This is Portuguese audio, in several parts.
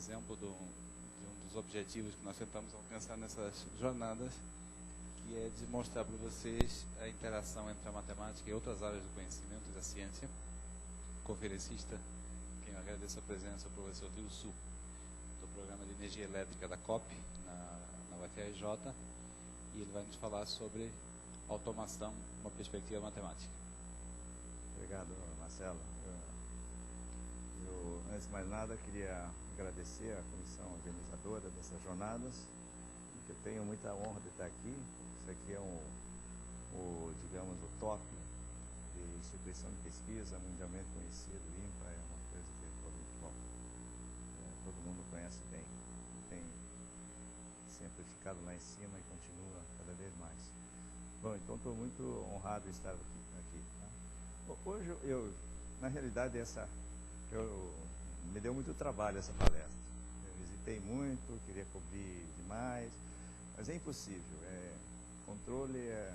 exemplo de um dos objetivos que nós tentamos alcançar nessas jornadas, que é de mostrar para vocês a interação entre a matemática e outras áreas do conhecimento e da ciência. Conferencista, quem eu agradeço a presença, é o professor Rio Sul, do Programa de Energia Elétrica da COP, na UFRJ, e ele vai nos falar sobre automação, uma perspectiva matemática. Obrigado, Marcelo. Antes de mais nada, queria agradecer à comissão organizadora dessas jornadas, que eu tenho muita honra de estar aqui. Isso aqui é digamos, o top de instituição de pesquisa mundialmente conhecido, INPA, é uma coisa que todo mundo conhece bem. Tem sempre ficado lá em cima e continua cada vez mais. Bom, então estou muito honrado de estar aqui. Tá? Hoje na realidade, me deu muito trabalho essa palestra. Eu visitei muito, queria cobrir demais, mas é impossível. Controle é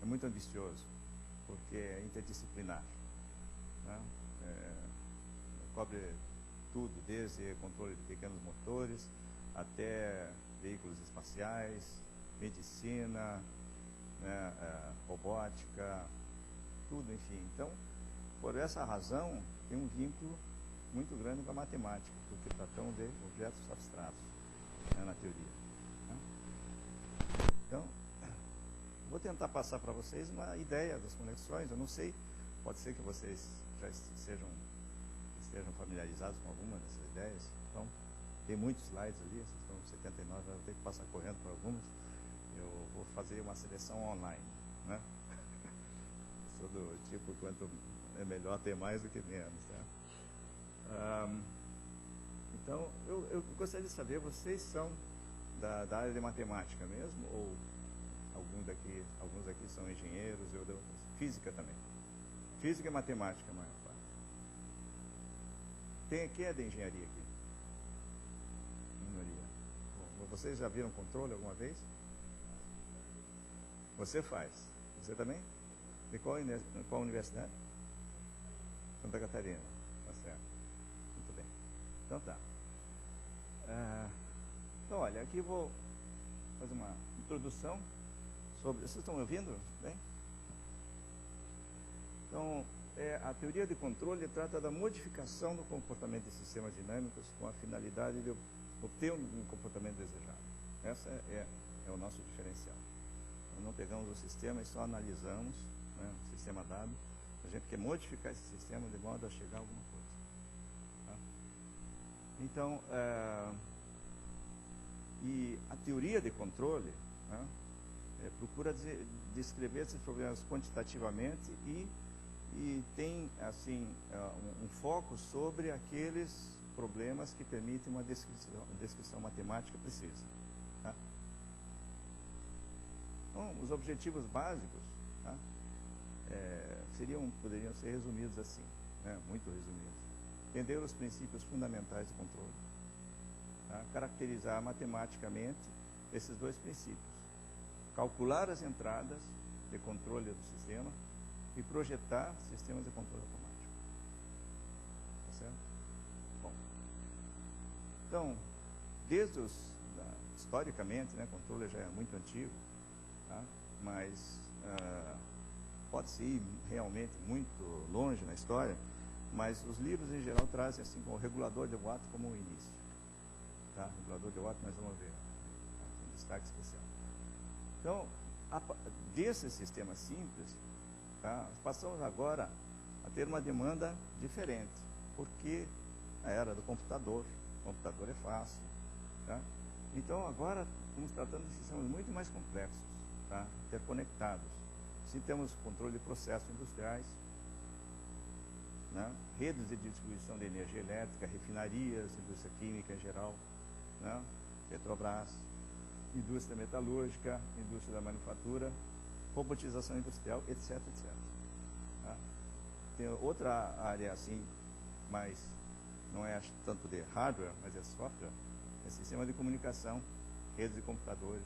muito ambicioso, porque é interdisciplinar. Né? Cobre tudo, desde controle de pequenos motores até veículos espaciais, medicina, né, robótica, tudo, enfim. Então, por essa razão, tem um vínculo muito grande com a matemática, porque tratamos de objetos abstratos, né, na teoria. Né? Então, vou tentar passar para vocês uma ideia das conexões. Eu não sei, pode ser que vocês já estejam familiarizados com alguma dessas ideias. Então, tem muitos slides ali, vocês estão em 79, eu vou ter que passar correndo por algumas. Eu vou fazer uma seleção online. Né? Sou do tipo, quanto é melhor ter mais do que menos. Tá? Então, eu gostaria de saber, vocês são da área de matemática mesmo? Ou alguns aqui são engenheiros e outros? Física também. Física e matemática, a maior parte. Quem é de engenharia aqui? Minoria. Bom, vocês já viram controle alguma vez? Você faz. Você também? De qual universidade? Santa Catarina. Tá certo. Muito bem. Então tá. Então, olha, aqui eu vou fazer uma introdução sobre... Vocês estão me ouvindo? Bem? Então, a teoria de controle trata da modificação do comportamento de sistemas dinâmicos com a finalidade de obter um comportamento desejado. Essa é o nosso diferencial. Nós não pegamos o sistema e só analisamos, né, o sistema dado. A gente quer modificar esse sistema de modo a chegar a alguma coisa. Tá? Então, e a teoria de controle, né, procura descrever esses problemas quantitativamente e tem, assim, um foco sobre aqueles problemas que permitem uma descrição matemática precisa. Tá? Então, os objetivos básicos, tá, poderiam ser resumidos assim, né, muito resumidos. Entender os princípios fundamentais do controle. Tá? Caracterizar matematicamente esses dois princípios. Calcular as entradas de controle do sistema e projetar sistemas de controle automático. Tá certo? Bom. Então, historicamente, né, controle já é muito antigo, tá? Mas pode-se ir realmente muito longe na história, mas os livros em geral trazem assim como o regulador de Watt como um início. Tá? O regulador de Watt nós vamos ver, tem um destaque especial. Então, desses sistemas simples, tá, passamos agora a ter uma demanda diferente, porque a era do computador, o computador é fácil. Tá? Então, agora estamos tratando de sistemas muito mais complexos, tá, interconectados. Sim, temos controle de processos industriais, né, redes de distribuição de energia elétrica, refinarias, indústria química em geral, né, Petrobras, indústria metalúrgica, indústria da manufatura, robotização industrial, etc, etc. Tá? Tem outra área assim, mas não é tanto de hardware, mas é software, é sistema de comunicação, redes de computadores,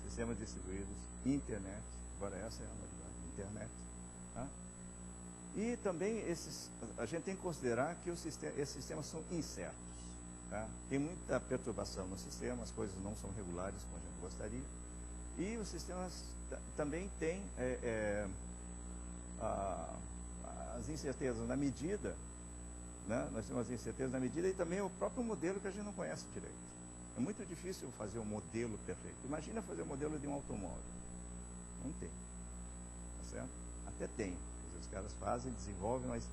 sistemas distribuídos, internet, agora essa é a novidade, internet. Tá? E também a gente tem que considerar que esses sistemas são incertos. Tá? tem muita perturbação no sistema, as coisas não são regulares como a gente gostaria. E os sistemas também têm as incertezas na medida, né? Nós temos as incertezas na medida e também o próprio modelo que a gente não conhece direito. É muito difícil fazer um modelo perfeito. Imagina fazer o modelo de um automóvel. Não tem. Tá certo? Até tem. Os caras fazem, desenvolvem, mas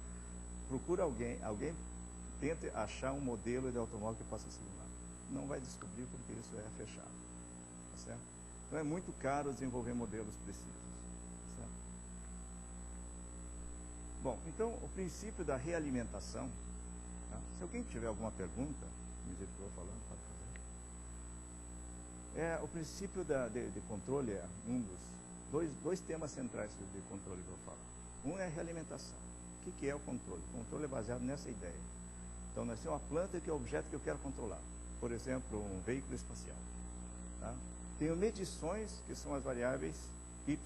procura alguém tente achar um modelo de automóvel que possa simular. Não vai descobrir porque isso é fechado. Tá certo? Então é muito caro desenvolver modelos precisos. Tá certo? Bom, então o princípio da realimentação, tá? Se alguém tiver alguma pergunta, me dizer o que eu estou falando, pode fazer. O princípio de controle é um dos dois temas centrais de controle que eu vou falar. Um é a realimentação. O que é o controle? O controle é baseado nessa ideia. Então, nós temos uma planta que é o objeto que eu quero controlar. Por exemplo, um veículo espacial. Tá? Tenho medições que são as variáveis y.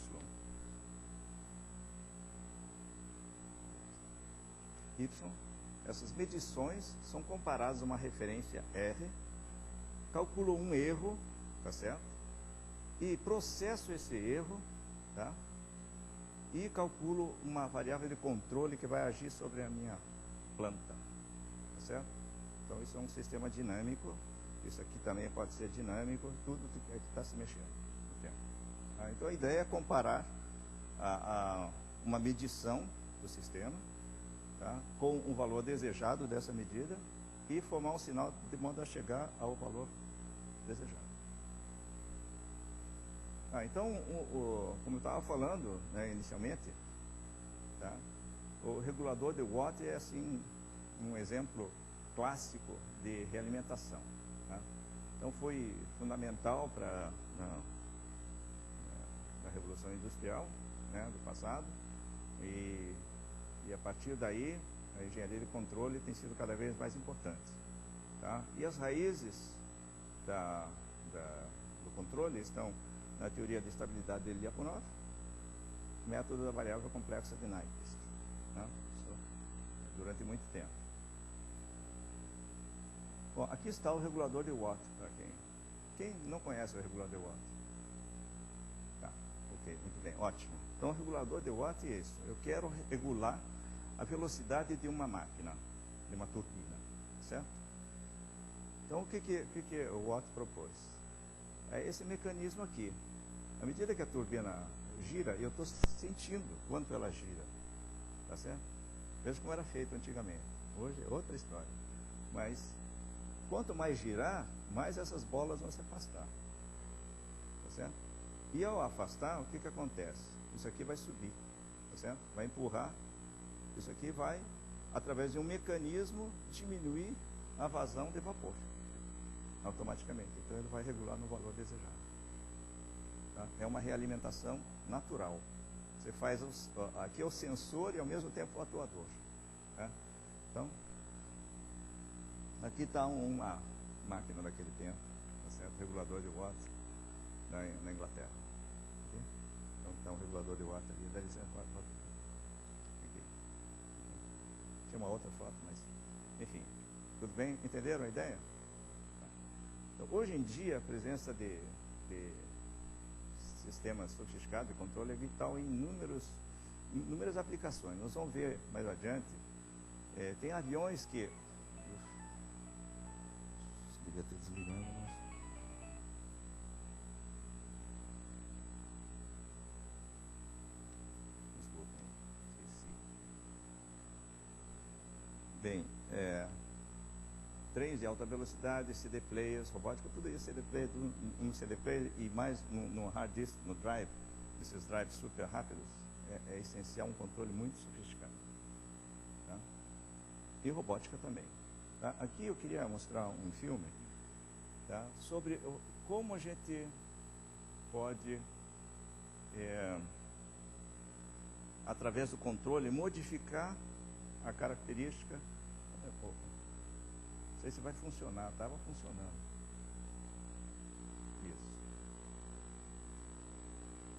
Essas medições são comparadas a uma referência R, calculo um erro, tá certo? E processo esse erro, tá? E calculo uma variável de controle que vai agir sobre a minha planta, tá certo? Então isso é um sistema dinâmico, isso aqui também pode ser dinâmico, tudo que está se mexendo no tempo. Tá? Então a ideia é comparar uma medição do sistema, tá? Com o valor desejado dessa medida e formar um sinal de modo a chegar ao valor desejado. Então, como eu estava falando, né, inicialmente, tá? O regulador de Watt é assim um exemplo clássico de realimentação. Tá? Então foi fundamental para a Revolução Industrial, né, do passado, e a partir daí a engenharia de controle tem sido cada vez mais importante. Tá? E as raízes do controle estão na teoria de estabilidade de Lyapunov, método da variável complexa de Nyquist, né? Durante muito tempo. Bom, aqui está o regulador de Watt, para quem não conhece o regulador de Watt. Tá, ok, muito bem, ótimo. Então o regulador de Watt é isso. Eu quero regular a velocidade de uma máquina, de uma turbina, certo? Então o que o Watt propôs? É esse mecanismo aqui. À medida que a turbina gira, eu estou sentindo quanto ela gira. Tá certo? Veja como era feito antigamente. Hoje é outra história. Mas, quanto mais girar, mais essas bolas vão se afastar. Tá certo? E ao afastar, o que acontece? Isso aqui vai subir. Tá certo? Vai empurrar. Isso aqui vai, através de um mecanismo, diminuir a vazão de vapor. Automaticamente. Então ele vai regular no valor desejado. Tá? É uma realimentação natural. Você faz aqui é o sensor e ao mesmo tempo o atuador. Tá? Então, aqui está uma máquina daquele tempo, tá certo? Regulador de Watt na Inglaterra. Okay? Então está um regulador de Watt ali, deve ser aqui. Tinha uma outra foto, mas enfim. Tudo bem? Entenderam a ideia? Então, hoje em dia, a presença de sistemas sofisticados de controle é vital em inúmeras aplicações. Nós vamos ver mais adiante. Tem aviões que... Devia ter desligado, mas... Desculpem, esqueci. Bem, trens de alta velocidade, CD players, robótica, tudo isso CD player, tudo no CD player e mais no hard disk, no drive, esses drives super rápidos, é essencial um controle muito sofisticado. Tá? E robótica também. Tá? Aqui eu queria mostrar um filme, tá, sobre como a gente pode, através do controle, modificar a característica. Não sei se vai funcionar, estava funcionando. Isso.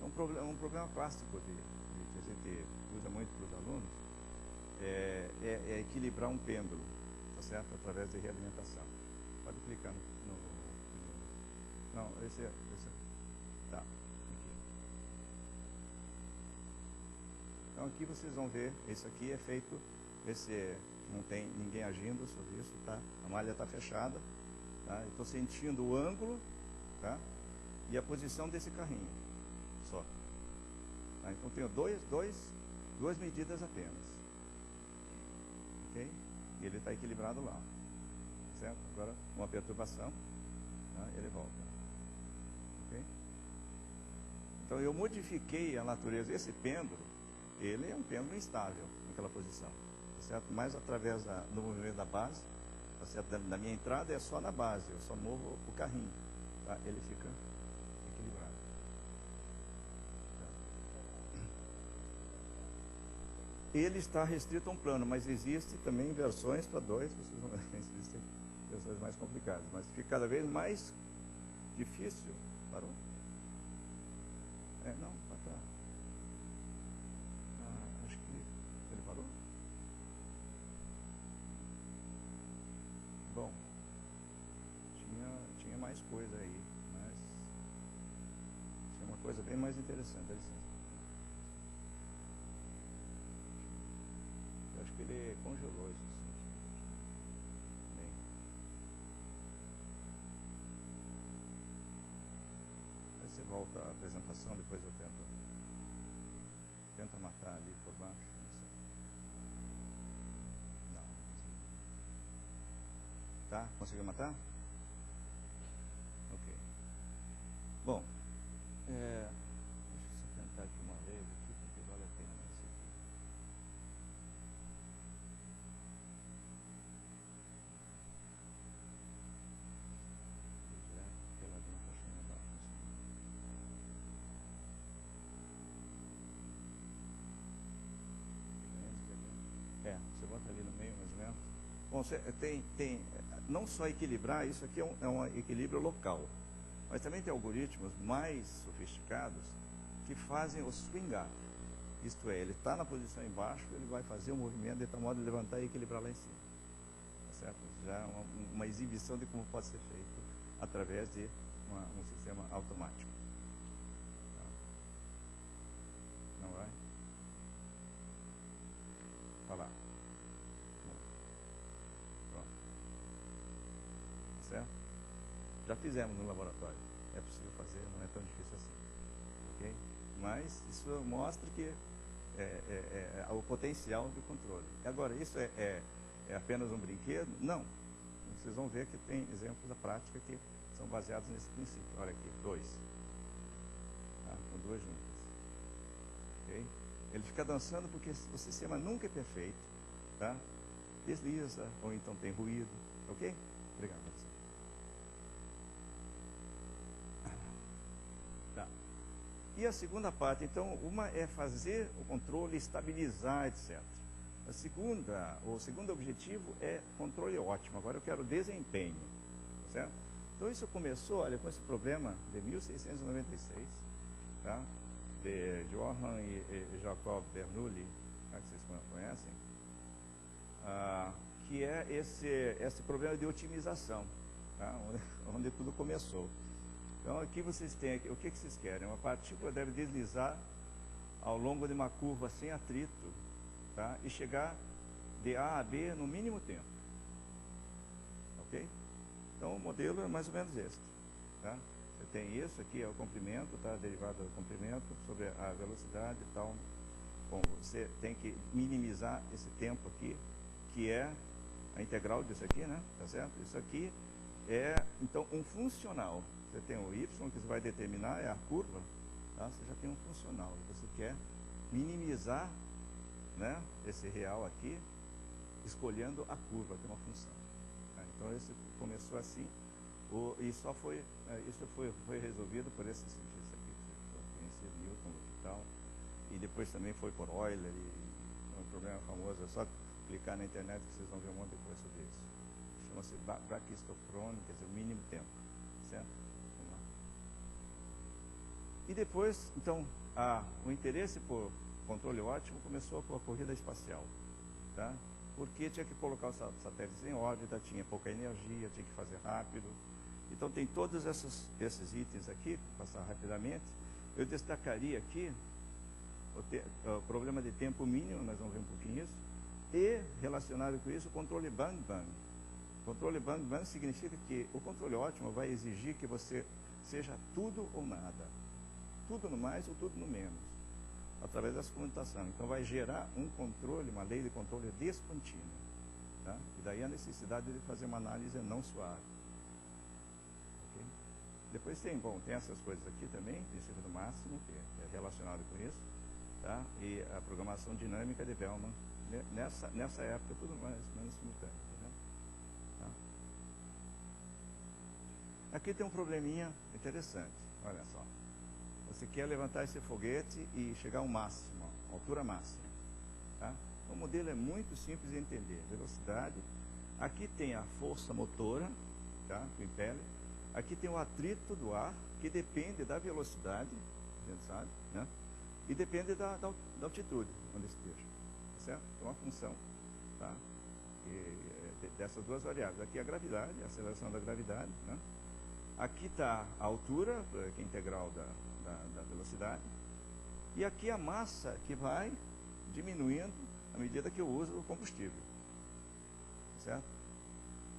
Um problema clássico que a gente usa muito para os alunos é equilibrar um pêndulo, tá certo? Através de realimentação. Pode clicar. clicar não, esse tá, aqui. Então aqui vocês vão ver, isso aqui é feito, não tem ninguém agindo sobre isso, tá? A malha está fechada, tá? Estou sentindo o ângulo, tá? E a posição desse carrinho, só. Tá? Então tenho duas medidas apenas, ok? E ele está equilibrado lá, certo? Agora uma perturbação, tá? Ele volta, ok? Então eu modifiquei a natureza. Esse pêndulo, ele é um pêndulo instável naquela posição, tá certo? Mas através do movimento da base, tá certo? Da minha entrada é só na base, eu só movo o carrinho, tá? Ele fica equilibrado. Ele está restrito a um plano, mas existe também versões para dois, vocês vão ver, existem versões mais complicadas, mas fica cada vez mais difícil. Parou? Não, tá. Acho que ele parou. Bom, tinha mais coisa aí, mas tinha uma coisa bem mais interessante, dá licença. Eu acho que ele congelou isso. Bem. Aí você volta à apresentação, depois eu tento matar ali por baixo. Não consegui. Tá? Conseguiu matar? Ok. Bom, deixa eu tentar aqui uma vez, aqui, porque vale a pena isso aqui. Pela linha tá achando que não tá funcionando. Você bota ali no meio, mais ou menos. Bom, você tem não só equilibrar, isso aqui é um equilíbrio local, mas também tem algoritmos mais sofisticados que fazem o swing up. Isto é, ele está na posição embaixo, ele vai fazer o movimento de tal modo de levantar e equilibrar lá em cima. Tá certo? Já é uma exibição de como pode ser feito através de um sistema automático. Não vai? Olha lá. Pronto. Certo? Já fizemos no laboratório. É possível fazer, não é tão difícil assim. Ok? Mas isso mostra que o potencial do controle. Agora, isso é apenas um brinquedo? Não. Vocês vão ver que tem exemplos da prática que são baseados nesse princípio. Olha aqui, 2. Tá? Com 2 juntas. Ok? Ele fica dançando porque o sistema nunca é perfeito. Tá? Desliza, ou então tem ruído. Ok? Obrigado. Tá. E a segunda parte, então, uma é fazer o controle, estabilizar, etc. O segundo objetivo é controle ótimo. Agora eu quero desempenho. Certo? Então isso começou, olha, com esse problema de 1696, tá? De Johann e Jacob Bernoulli, que vocês conhecem, que é esse problema de otimização, tá? onde tudo começou. Então aqui vocês têm, o que vocês querem? Uma partícula deve deslizar ao longo de uma curva sem atrito, tá? E chegar de A a B no mínimo tempo. Ok? Então o modelo é mais ou menos esse. Tá? Você tem isso aqui, é o comprimento, tá? Derivada do comprimento sobre a velocidade e tal. Bom, você tem que minimizar esse tempo aqui, que é a integral disso aqui, né? Tá certo? Isso aqui é, então, um funcional. Você tem o y, que você vai determinar, é a curva, tá? Você já tem um funcional. Você quer minimizar, né, esse real aqui, escolhendo a curva, que é uma função. Tá? Então, esse começou assim, e só foi, isso foi resolvido por esse cientista aqui, que conhecia Newton e tal, e depois também foi por Euler, e é um problema famoso, é só clicar na internet que vocês vão ver um monte de coisa sobre isso. Chama-se braquistocrone, quer dizer, o mínimo tempo, certo? Vamos lá. E depois, então, o interesse por controle ótimo começou com a corrida espacial, tá? porque tinha que colocar os satélites em órbita, tinha pouca energia, tinha que fazer rápido. Então tem todos esses itens aqui, vou passar rapidamente. Eu destacaria aqui o problema de tempo mínimo, nós vamos ver um pouquinho isso, e relacionado com isso o controle bang-bang. Controle bang-bang significa que o controle ótimo vai exigir que você seja tudo ou nada. Tudo no mais ou tudo no menos, através dessa comutação. Então vai gerar um controle, uma lei de controle descontínua. Tá? E daí a necessidade de fazer uma análise não suave. Okay? Depois tem essas coisas aqui também, princípio do máximo, que é relacionado com isso. Tá? E a programação dinâmica de Bellman, nessa época, tudo mais ou menos simultâneo. Tá? Aqui tem um probleminha interessante, olha só. Você quer levantar esse foguete e chegar ao máximo, à altura máxima. Tá? O modelo é muito simples de entender. Velocidade. Aqui tem a força motora, tá? Que impele. Aqui tem o atrito do ar, que depende da velocidade, a gente sabe, né? E depende da altitude onde esteja. Certo? Então, uma função, tá? Dessas duas variáveis. Aqui é a gravidade, a aceleração da gravidade. Né? Aqui está a altura, que é integral da velocidade. E aqui a massa, que vai diminuindo à medida que eu uso o combustível. Certo?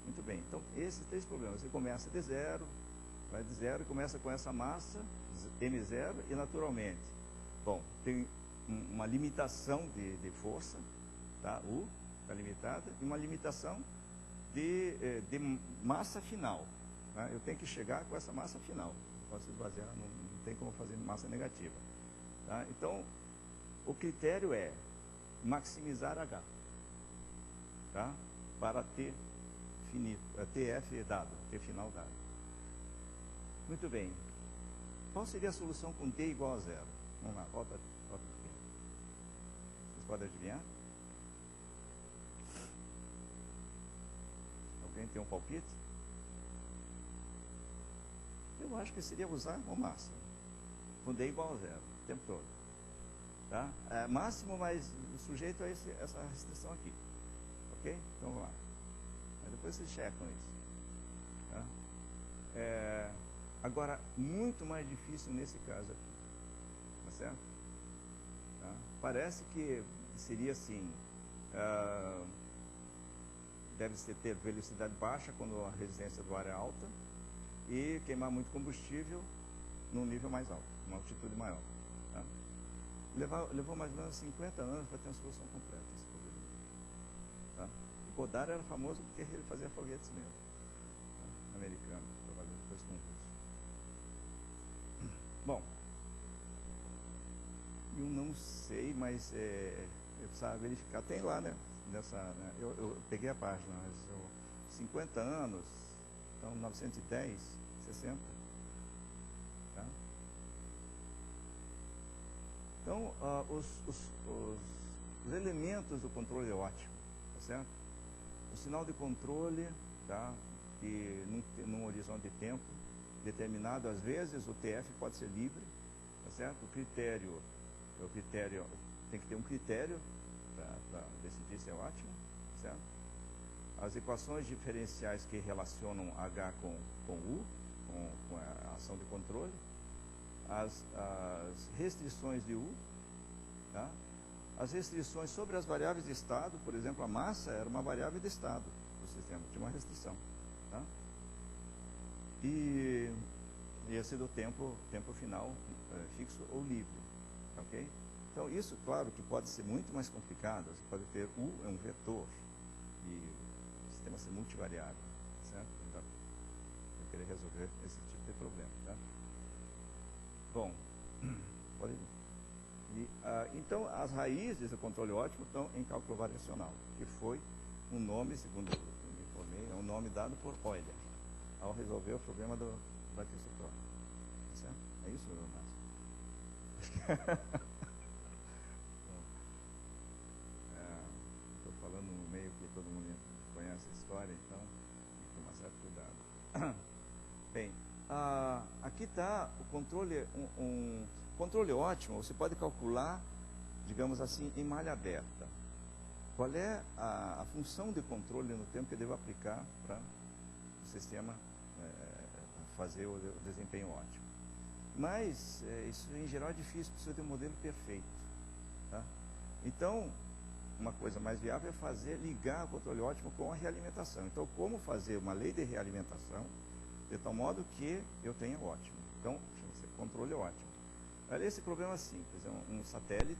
Muito bem. Então, esses três problemas. Você começa de zero, vai de zero e começa com essa massa, M0, e naturalmente, tem uma limitação de força, tá? U está limitada, e uma limitação de massa final. Tá? Eu tenho que chegar com essa massa final. Posso esvaziar, não tem como fazer massa negativa. Tá? Então, o critério é maximizar H, tá? Para T finito, TF dado, T final dado. Muito bem. Qual seria a solução com D igual a zero? Vamos lá, volta aqui. Vocês podem adivinhar? Alguém tem um palpite? Eu acho que seria usar o máximo. Com D igual a zero, o tempo todo. Tá? Máximo, mas sujeito a essa restrição aqui. Ok? Então vamos lá. Aí depois vocês checam isso. Tá? Agora, muito mais difícil nesse caso aqui. Tá certo? Tá? Parece que seria assim. Deve-se ter velocidade baixa quando a resistência do ar é alta e queimar muito combustível num nível mais alto, numa altitude maior. Tá? Levou mais ou menos 50 anos para ter uma solução completa esse problema. Tá? O Goddard era famoso porque ele fazia foguetes mesmo. Tá? Americano, trabalhando depois com russo. Bom, eu não sei, mas eu precisava verificar. Tem lá, né? Eu peguei a página, mas 50 anos, então 910, 60. Tá? Então, os elementos do controle óptico, tá certo? O sinal de controle, tá? Que num horizonte de tempo determinado, às vezes o TF pode ser livre, tá certo? O critério tem que ter um critério para decidir se é ótimo, certo? As equações diferenciais que relacionam H com U, com a ação de controle, as restrições de U, tá? As restrições sobre as variáveis de estado, por exemplo, a massa era uma variável de estado do sistema, tinha uma restrição, tá? E esse do tempo final fixo ou livre, ok? Então, isso, claro, que pode ser muito mais complicado. Você pode ter U é um vetor e o sistema ser multivariável, certo? Então, eu queria resolver esse tipo de problema, tá? Bom, pode ir. Então, as raízes do controle óptico estão em cálculo variacional, que foi um nome, segundo eu me informei, é um nome dado por Euler, ao resolver o problema do Brachioceptor. Tá certo? É isso, meu Márcio? Estou falando no meio que todo mundo conhece a história, então tem que tomar certo cuidado. Bem, aqui está o controle, controle ótimo, você pode calcular, digamos assim, em malha aberta. qual é a função de controle no tempo que eu devo aplicar para o sistema fazer o desempenho ótimo. Mas isso em geral é difícil, precisa de um modelo perfeito. Tá? Então, uma coisa mais viável é ligar o controle ótimo com a realimentação. Então, como fazer uma lei de realimentação de tal modo que eu tenha ótimo. Então, chama-se controle ótimo. Olha, esse problema é simples, é um satélite,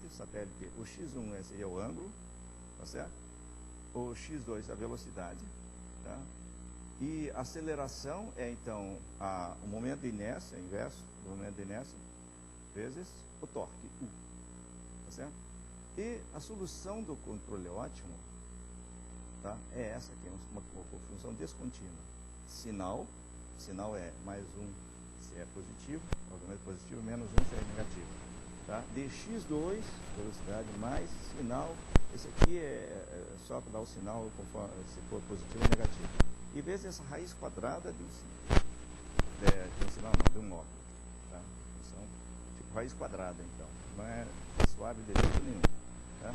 o x1 seria o ângulo, tá certo? O x2 a velocidade, tá? E a aceleração é então o momento de inércia, inverso do momento de inércia, vezes o torque, U, tá certo? E a solução do controle ótimo, tá? É essa aqui, uma função descontínua. Sinal é mais um se é positivo, obviamente positivo, menos um se é negativo. Tá? dx2, velocidade, mais sinal, esse aqui é só para dar o sinal conforme, se for positivo ou negativo. E vezes essa raiz quadrada de um sinal, não, de um módulo. Tá? Função, tipo raiz quadrada, então. Não é suave de jeito nenhum. Tá?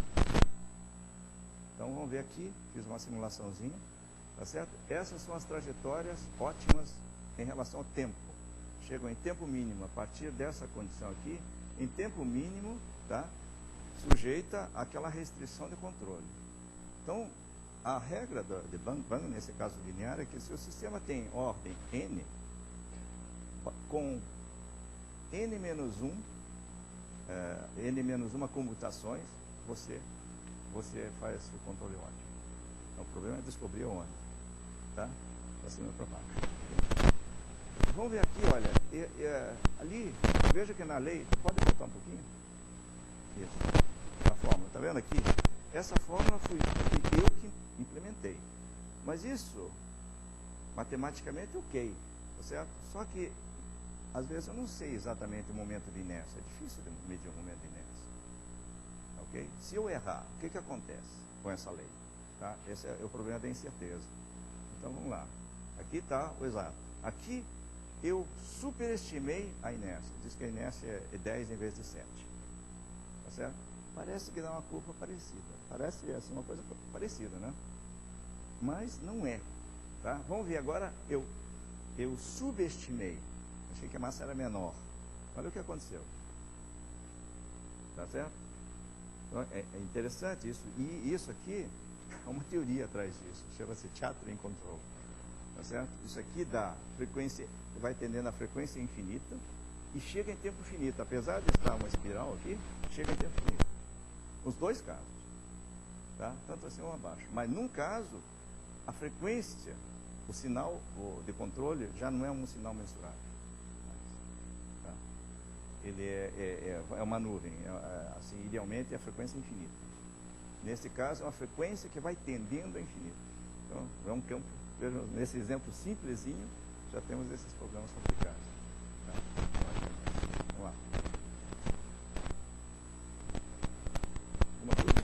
Então vamos ver aqui, fiz uma simulaçãozinha, tá certo? Essas são as trajetórias ótimas em relação ao tempo. Chegam em tempo mínimo a partir dessa condição aqui, em tempo mínimo, tá? Sujeita àquela restrição de controle. Então, a regra de Bang, nesse caso linear, é que se o sistema tem ordem n, com n-1, n-1 comutações, você faz o controle ótimo. Então, o problema é descobrir onde. Tá? Para cima e para baixo. Vamos ver aqui, olha, ali, veja que na lei, pode botar um pouquinho? Isso, a fórmula, está vendo aqui? Essa fórmula fui eu que implementei. Mas isso, matematicamente, ok, tá certo? Só que, às vezes, eu não sei exatamente o momento de inércia. É difícil de medir o momento de inércia. Ok? Se eu errar, o que acontece com essa lei? Tá? Esse é o problema da incerteza. Então, vamos lá. Aqui está o exato. Aqui, eu superestimei a inércia. Diz que a inércia é 10 em vez de 7. Tá certo? Parece que dá uma curva parecida. Parece assim, uma coisa parecida, né? Mas não é. Tá? Vamos ver agora, eu subestimei. Achei que a massa era menor. Olha o que aconteceu. Tá certo? Então, é interessante isso. E isso aqui é uma teoria atrás disso. Chama-se Chattering Control. Tá certo? Isso aqui dá frequência, vai tendendo a frequência infinita e chega em tempo finito. Apesar de estar uma espiral aqui, chega em tempo finito. Os dois casos. Tá? Tanto acima ou abaixo. Mas num caso, a frequência, o sinal de controle já não é um sinal mensurável. Tá? Ele é uma nuvem. Assim, idealmente é a frequência infinita. Nesse caso, é uma frequência que vai tendendo a infinito. Então, é um campo. Nesse exemplo simplesinho, já temos esses problemas complicados. Tá? Vamos lá. Uma dúvida?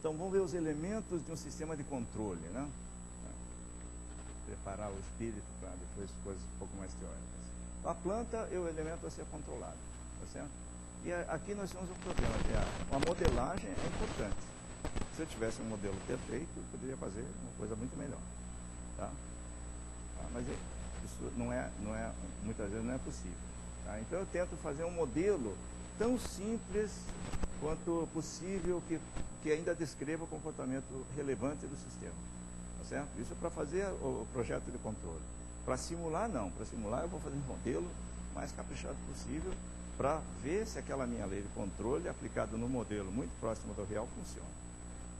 Então, vamos ver os elementos de um sistema de controle, né? Preparar o espírito para depois coisas um pouco mais teóricas. A planta é o elemento a ser controlado, tá certo? E aqui nós temos um problema, que a modelagem é importante. Se eu tivesse um modelo perfeito, eu poderia fazer uma coisa muito melhor. Tá? Mas isso muitas vezes não é possível. Tá? Então eu tento fazer um modelo tão simples quanto possível que ainda descreva o comportamento relevante do sistema. Tá certo? Isso é para fazer o projeto de controle. Para simular, não. Para simular, eu vou fazer um modelo mais caprichado possível para ver se aquela minha lei de controle aplicada no modelo muito próximo do real funciona.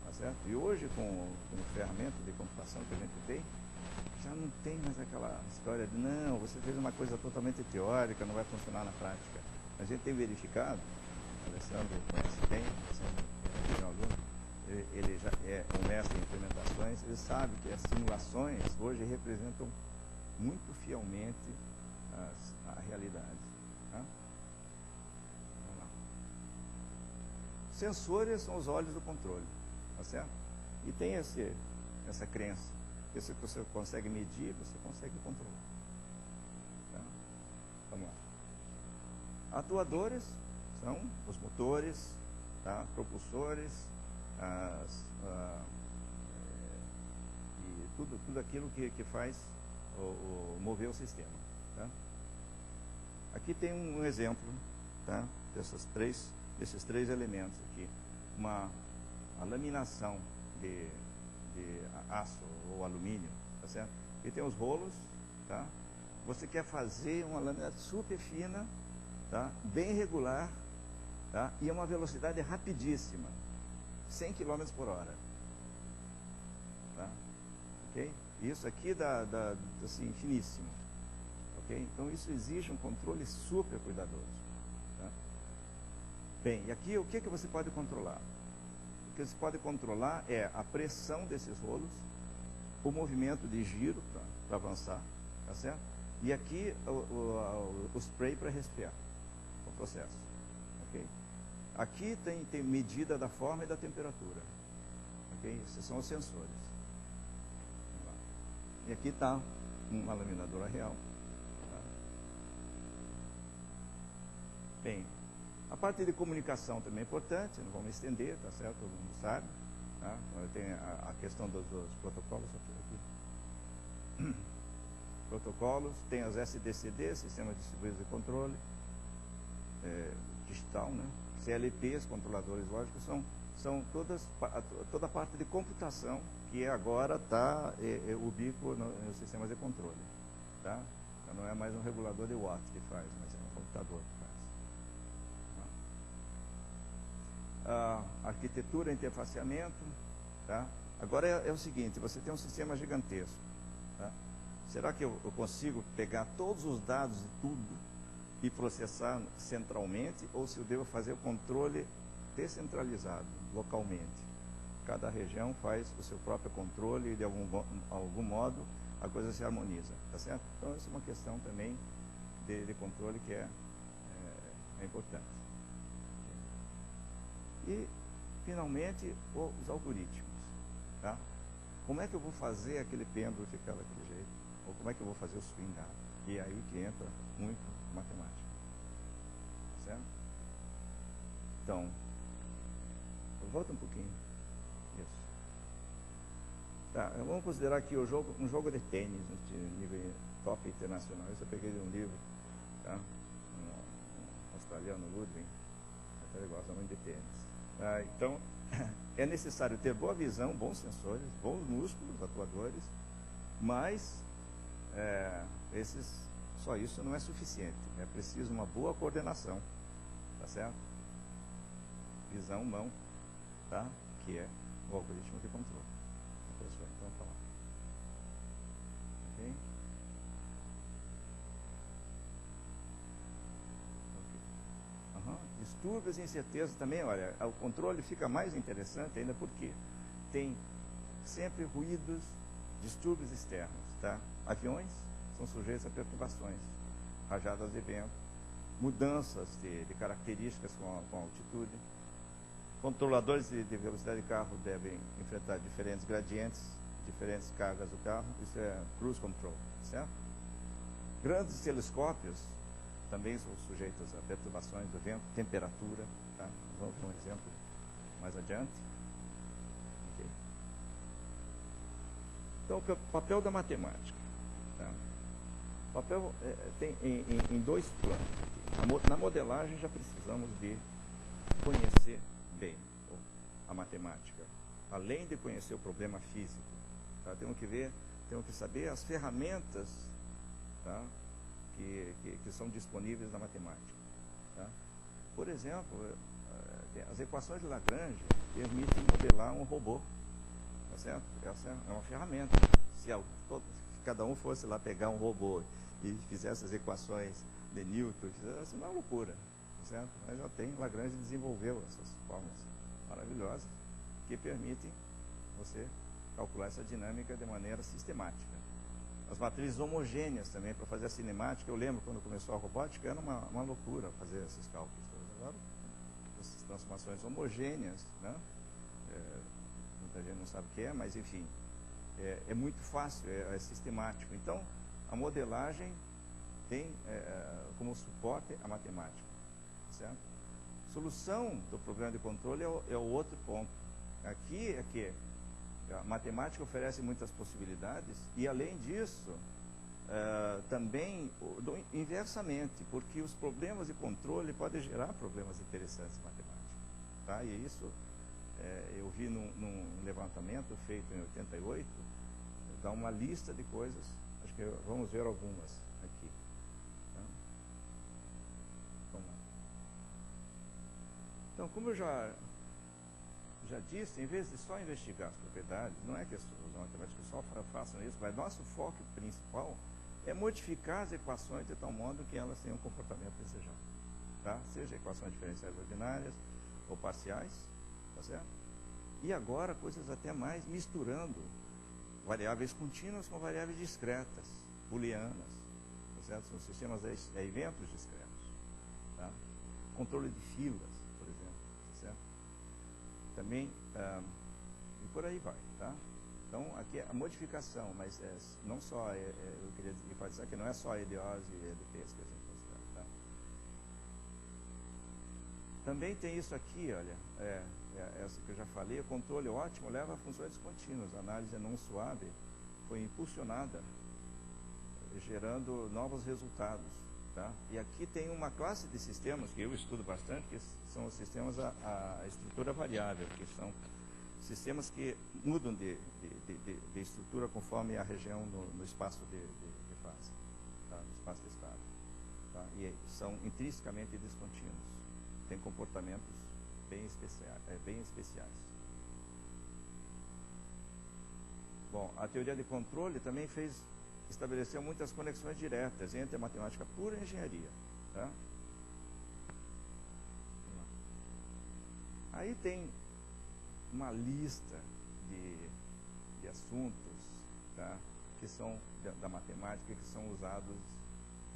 Tá certo? E hoje, com o ferramenta de computação que a gente tem, já não tem mais aquela história de não, você fez uma coisa totalmente teórica, não vai funcionar na prática. A gente tem verificado, o Alessandro conhece bem, meu aluno, ele já é um mestre em implementações, ele sabe que as simulações hoje representam muito fielmente a realidade. Tá? Vamos lá. Sensores são os olhos do controle. Tá certo? E tem essa crença. Que se você consegue medir, você consegue controlar. Tá? Vamos lá. Atuadores São os motores, tá? Propulsores, e tudo aquilo que faz mover o sistema. Tá? Aqui tem um exemplo, tá? desses três elementos aqui. A laminação de aço ou alumínio, tá certo? E tem os rolos, tá? Você quer fazer uma lâmina super fina, tá? Bem regular, tá? E a uma velocidade rapidíssima, 100 km por hora. Tá? Ok? Isso aqui dá assim, finíssimo. Ok? Então isso exige um controle super cuidadoso. Tá? Bem, e aqui o que você pode controlar? O que você pode controlar é a pressão desses rolos, o movimento de giro para avançar, tá certo? E aqui o spray para resfriar o processo. Ok? Aqui tem medida da forma e da temperatura. Ok? Esses são os sensores. E aqui está uma laminadora real. Tá? Bem, a parte de comunicação também é importante, não vamos estender, tá certo? Todo mundo sabe. Tá? Tem a questão dos protocolos. Aqui. Protocolos, tem as SDCD, Sistemas Distribuídos de Controle, digital, né? CLPs, controladores lógicos, são toda a parte de computação que agora está ubíquo nos sistemas de controle. Tá? Então, não é mais um regulador de watt que faz, mas é um computador que faz. Tá? A arquitetura, interfaceamento. Tá? Agora é o seguinte, você tem um sistema gigantesco. Tá? Será que eu consigo pegar todos os dados de tudo e processar centralmente, ou se eu devo fazer o controle descentralizado, localmente? Cada região faz o seu próprio controle e de algum modo a coisa se harmoniza, tá certo? Então isso é uma questão também de controle que é importante. E finalmente os algoritmos, tá? Como é que eu vou fazer aquele pêndulo ficar daquele jeito? Ou como é que eu vou fazer o swingar? E é aí que entra muito matemática, tá certo? Então, volta um pouquinho. Isso. Tá, vamos considerar aqui um jogo de tênis, no nível top internacional. Isso eu peguei de um livro, tá? Um australiano, Ludwig, ele gosta muito de tênis. Então, é necessário ter boa visão, bons sensores, bons músculos, atuadores, mas só isso não é suficiente. É preciso uma boa coordenação, tá certo? Visão, mão, tá? Que é o algoritmo de controle. A pessoa então fala. Ok? Distúrbios e incertezas também, olha, o controle fica mais interessante ainda porque tem sempre ruídos, distúrbios externos, tá? Aviões são sujeitos a perturbações, rajadas de vento, mudanças de características com a altitude. Controladores de velocidade de carro devem enfrentar diferentes gradientes, diferentes cargas do carro, isso é cruise control, certo? Grandes telescópios também são sujeitos a perturbações do vento, temperatura, tá? Vamos ver um exemplo mais adiante. Okay. Então, o papel da matemática. Tá? O papel tem em dois planos. Na modelagem já precisamos de conhecer bem a matemática, além de conhecer o problema físico. Tá? Temos que saber as ferramentas, tá? que são disponíveis na matemática. Tá? Por exemplo, as equações de Lagrange permitem modelar um robô. Tá certo? Essa é uma ferramenta. Se cada um fosse lá pegar um robô e fizesse as equações de Newton, fizesse uma loucura. Tá certo? Mas já tem, Lagrange desenvolveu essas fórmulas maravilhosas que permitem você calcular essa dinâmica de maneira sistemática. As matrizes homogêneas também, para fazer a cinemática. Eu lembro quando começou a robótica, era uma loucura fazer esses cálculos. Agora, essas transformações homogêneas, né? Muita gente não sabe o que é, mas enfim, é muito fácil, é sistemático. Então, a modelagem tem como suporte a matemática, certo? Solução do problema de controle é o outro ponto. Aqui é que a matemática oferece muitas possibilidades e, além disso, também inversamente, porque os problemas de controle podem gerar problemas interessantes em matemática. Tá? E isso eu vi num levantamento feito em 88, dá uma lista de coisas, acho que vamos ver algumas aqui. Tá? Vamos lá. Então, como eu já disse, em vez de só investigar as propriedades, não é que os matemáticos só façam isso, mas nosso foco principal é modificar as equações de tal modo que elas tenham um comportamento desejado. Tá? Seja equações diferenciais ordinárias ou parciais, tá certo? E agora coisas até mais misturando variáveis contínuas com variáveis discretas, booleanas, tá certo? São sistemas eventos discretos. Tá? Controle de filas, por exemplo, tá certo? Também, e por aí vai, tá? Então, aqui é a modificação, mas não só, eu queria enfatizar que não é só EDOs e EDPs que a gente considera, tá? Também tem isso aqui, olha, essa que eu já falei, o controle ótimo leva a funções contínuas, a análise não suave foi impulsionada, gerando novos resultados, tá? E aqui tem uma classe de sistemas que eu estudo bastante, que são os sistemas a estrutura variável, que são sistemas que mudam de estrutura conforme a região no espaço de fase, tá? No espaço de estado. Tá? E são intrinsecamente descontínuos. Tem comportamentos bem especiais. Bom, a teoria de controle também estabeleceu muitas conexões diretas entre a matemática pura e a engenharia. Tá? Aí tem uma lista de assuntos, tá, que são da matemática, que são usados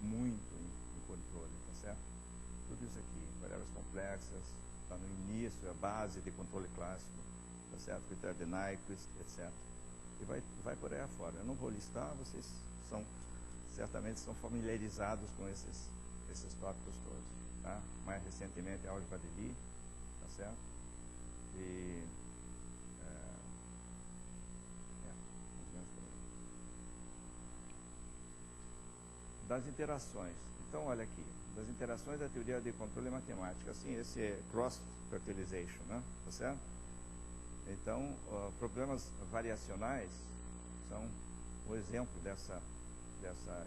muito em controle, tá certo? Tudo isso aqui, variáveis complexas, está no início, a base de controle clássico, tá certo? Critério de Nyquist, etc. E vai por aí afora. Eu não vou listar, vocês certamente são familiarizados com esses tópicos todos, tá? Mais recentemente a álgebra de Lie, tá certo? E das interações. Então, olha aqui, das interações da teoria de controle matemática. Assim, esse é cross-fertilization, né? Tá certo? Então, problemas variacionais são o exemplo dessa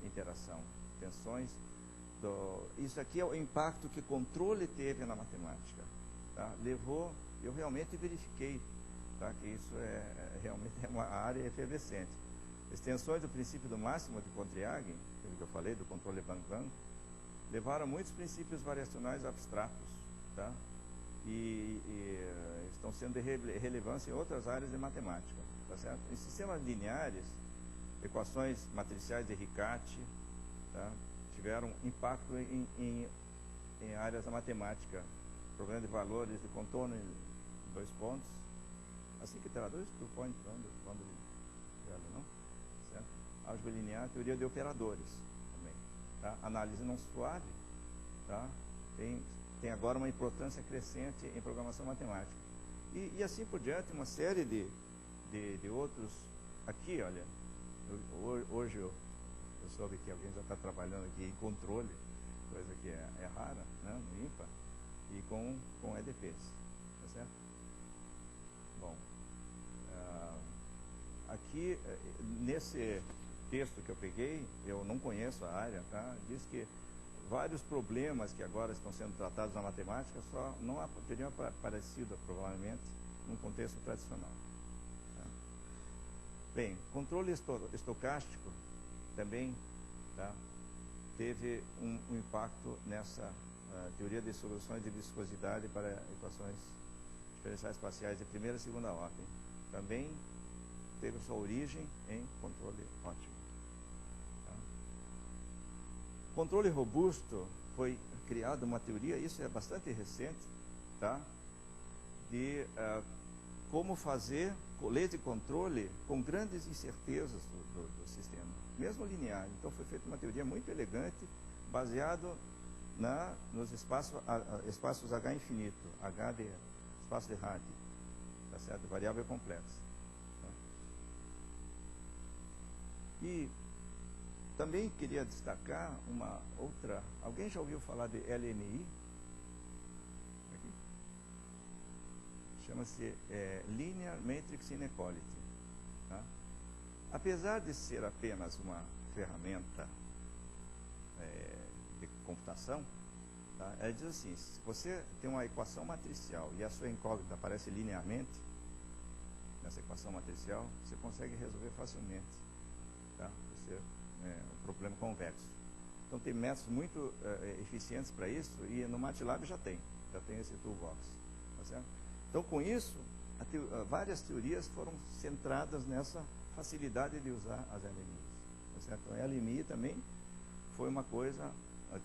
interação. Tensões. Isso aqui é o impacto que controle teve na matemática. Tá? Eu realmente verifiquei, tá, que isso realmente é uma área efervescente. Extensões do princípio do máximo de Pontryagin, que eu falei, do controle Bang-Bang, levaram a muitos princípios variacionais abstratos, tá? E estão sendo de relevância em outras áreas de matemática, tá certo? Em sistemas lineares, equações matriciais de Riccati, tá, tiveram impacto em áreas da matemática, problema de valores de contorno em 2 pontos, assim que traduz do point quando não? Certo? Álgebra linear, teoria de operadores também, tá? Análise não suave, tá? Tem agora uma importância crescente em programação matemática. E assim por diante, uma série de outros. Aqui, olha, hoje eu soube que alguém já está trabalhando aqui em controle, coisa que é rara, né, no INPA, e com EDPs, tá certo? Bom, aqui, nesse texto que eu peguei, eu não conheço a área, tá? Diz que vários problemas que agora estão sendo tratados na matemática só não teriam aparecido, provavelmente, num contexto tradicional. Tá? Bem, controle estocástico também, tá, teve um impacto nessa teoria de soluções de viscosidade para equações diferenciais parciais de primeira e segunda ordem. Também teve sua origem em controle ótimo. Tá? Controle robusto foi criada uma teoria, isso é bastante recente, tá, de como fazer leis de controle com grandes incertezas do sistema, mesmo linear. Então foi feita uma teoria muito elegante, baseado nos espaços H infinito, H de espaço de Hard, tá certo? Variável complexa. Tá? E também queria destacar uma outra. Alguém já ouviu falar de LMI? Aqui. Chama-se Linear Matrix Inequality. Tá? Apesar de ser apenas uma ferramenta de computação, tá? Ela diz assim: se você tem uma equação matricial e a sua incógnita aparece linearmente nessa equação matricial, você consegue resolver facilmente, tá? Um problema convexo. Então tem métodos muito eficientes para isso, e no MATLAB já tem esse toolbox, tá certo? Então com isso, várias teorias foram centradas nessa facilidade de usar as LMIs, tá certo? Então a LMI também foi uma coisa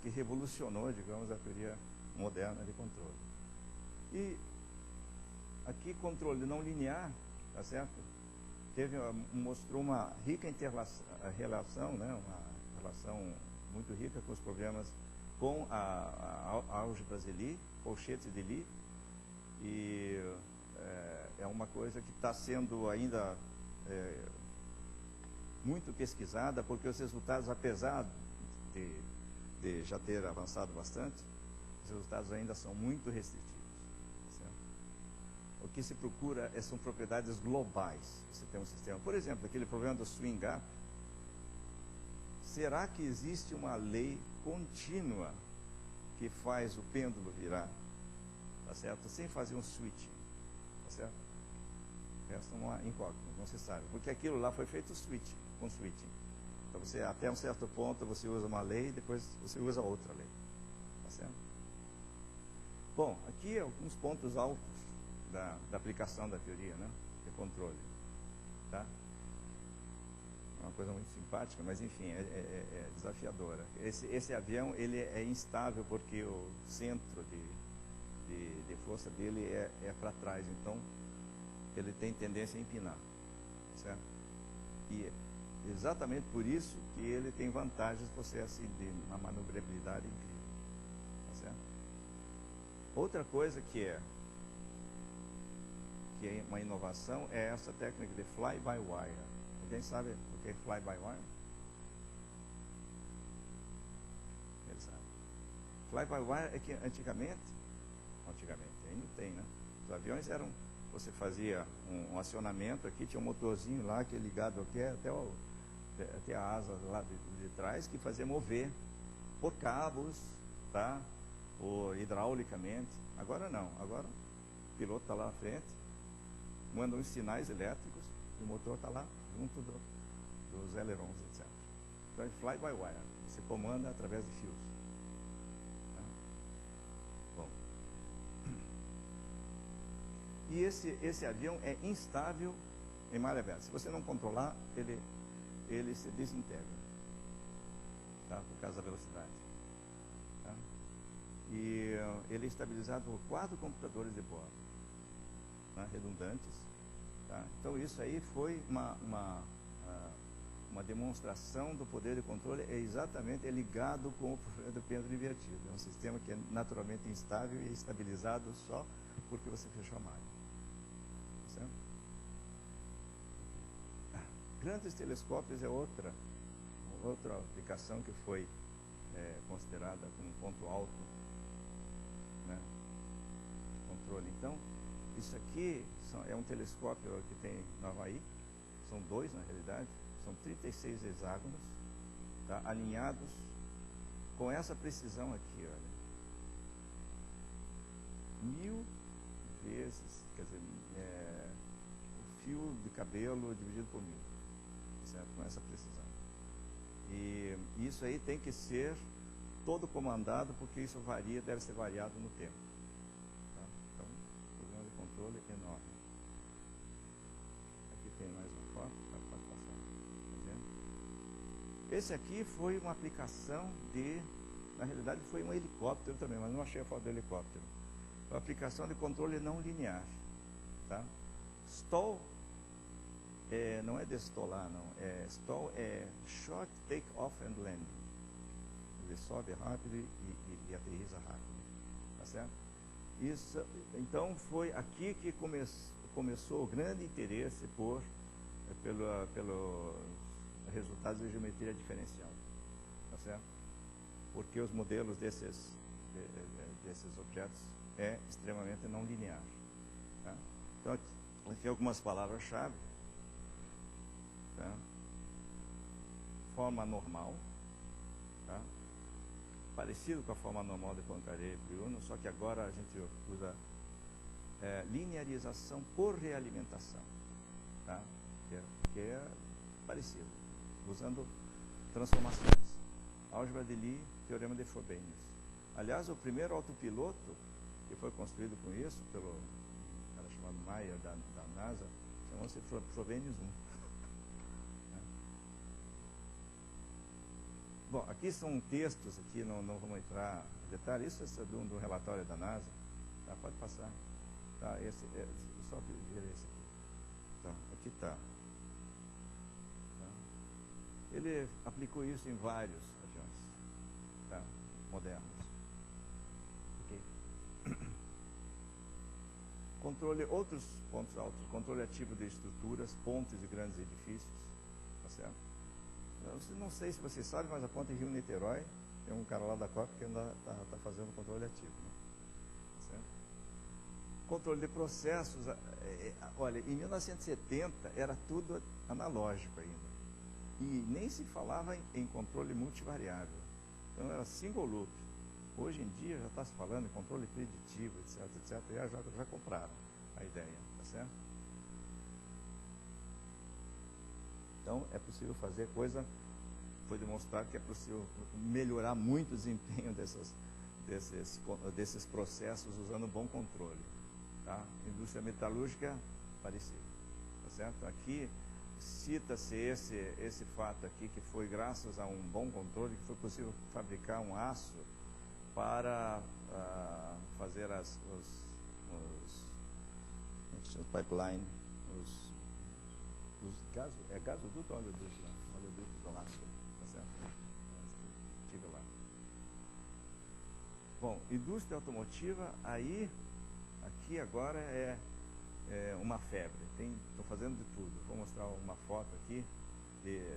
que revolucionou, digamos, a teoria moderna de controle. E aqui controle não linear, tá certo? Mostrou uma rica relação, né? Uma relação muito rica com os problemas com a álgebra de Lie, colchetes de Lie, e é uma coisa que está sendo ainda muito pesquisada, porque os resultados, apesar de já ter avançado bastante, os resultados ainda são muito restritivos. O que se procura são propriedades globais. Você tem um sistema, por exemplo, aquele problema do swing gap. Será que existe uma lei contínua que faz o pêndulo virar, tá certo? Sem fazer um switching, tá certo? Resta uma incógnita, não se sabe, porque aquilo lá foi feito com switching. Então você, até um certo ponto, você usa uma lei, depois você usa outra lei, tá certo? Bom, aqui alguns pontos altos da aplicação da teoria, né, de controle, tá? É uma coisa muito simpática, mas enfim, é desafiadora. Esse avião, ele é instável porque o centro de força dele é para trás, então ele tem tendência a empinar, certo? E exatamente por isso que ele tem vantagens você assim de uma manobrabilidade incrível, tá certo? Outra coisa que é uma inovação é essa técnica de fly-by-wire. Alguém sabe o que é fly-by-wire? Ele sabe. Fly-by-wire é que antigamente, aí não tem, né? Os aviões eram, você fazia um acionamento aqui, tinha um motorzinho lá que é ligado aqui até a asa lá de trás, que fazia mover por cabos, tá? Ou hidraulicamente. Agora não, agora o piloto está lá na frente, manda uns sinais elétricos e o motor está lá junto dos ailerons, etc. Então é fly-by-wire, você comanda através de fios. Tá? Bom. E esse avião é instável em mar aberto. Se você não controlar, ele se desintegra, tá? Por causa da velocidade. Tá? E ele é estabilizado por 4 computadores de bordo, né, redundantes. Tá? Então isso aí foi uma demonstração do poder de controle, exatamente ligado com o problema do pêndulo invertido. É um sistema que é naturalmente instável e estabilizado só porque você fechou a malha. Tá certo? Grandes telescópios é outra aplicação que foi considerada como um ponto alto, né, de controle. Então, isso aqui é um telescópio que tem no Havaí, são 2 na realidade, são 36 hexágonos, tá, alinhados com essa precisão aqui, olha. 1000 vezes, quer dizer, o fio de cabelo dividido por 1000, certo? Com essa precisão. E isso aí tem que ser todo comandado, porque isso deve ser variado no tempo. Tá? Então, o problema de controle é enorme. Aqui tem mais uma foto, pode passar. Tá vendo? Esse aqui foi uma aplicação na realidade foi um helicóptero também, mas não achei a foto do helicóptero. Uma aplicação de controle não linear. Tá? Stall não é destolar, não. Stall é Short Take-Off and Landing. Ele sobe rápido e aterriza rápido. Tá certo? Isso, então foi aqui que começou o grande interesse pelo resultados de geometria diferencial. Tá certo? Porque os modelos desses objetos é extremamente não linear. Tá? Então, aqui algumas palavras-chave. Tá? Forma normal, tá? Parecido com a forma normal de Poincaré e Bruno, só que agora a gente usa linearização por realimentação, tá? que é parecido, usando transformações. Álgebra de Lie, teorema de Frobenius. Aliás, o primeiro autopiloto que foi construído com isso, pelo cara chamado Mayer da NASA, chamou-se Frobenius 1. Bom, aqui são textos, aqui não vamos entrar em detalhe, isso é do relatório da NASA, tá? Pode passar. Tá? Só ver esse aqui. Tá? Aqui está. Tá? Ele aplicou isso em vários aviões, tá? Modernos. Ok. Controle, outros pontos altos, controle ativo de estruturas, pontes de grandes edifícios, tá certo? Eu não sei se vocês sabem, mas a ponte Rio-Niterói, tem um cara lá da Copa que ainda está fazendo controle ativo. Né? Certo? Controle de processos, olha, em 1970 era tudo analógico ainda. E nem se falava em controle multivariável. Então era single loop. Hoje em dia já está se falando em controle preditivo, etc. E já compraram a ideia, tá certo? Então, é possível fazer coisa, foi demonstrado que é possível melhorar muito o desempenho desses processos usando bom controle. Tá? Indústria metalúrgica, parecido. Tá certo? Aqui, cita-se esse fato aqui, que foi graças a um bom controle que foi possível fabricar um aço para fazer os pipeline, gasoduto ou oleoduto lá? Oleoduto do aço, tá certo? Estive lá. Bom, indústria automotiva, aqui agora é uma febre. Estou fazendo de tudo. Vou mostrar uma foto aqui,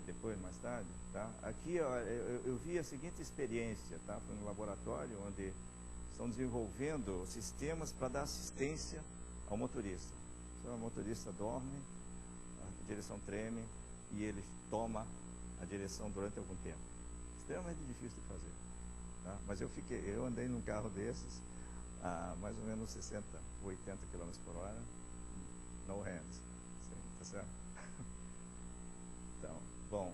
depois, mais tarde. Tá? Aqui ó, eu vi a seguinte experiência, tá? Foi no laboratório onde estão desenvolvendo sistemas para dar assistência ao motorista. Então, o motorista dorme, a direção treme e ele toma a direção durante algum tempo. Extremamente difícil de fazer. Tá? Mas eu andei num carro desses a mais ou menos 60, 80 km por hora, no hands. Tá certo? Então, bom,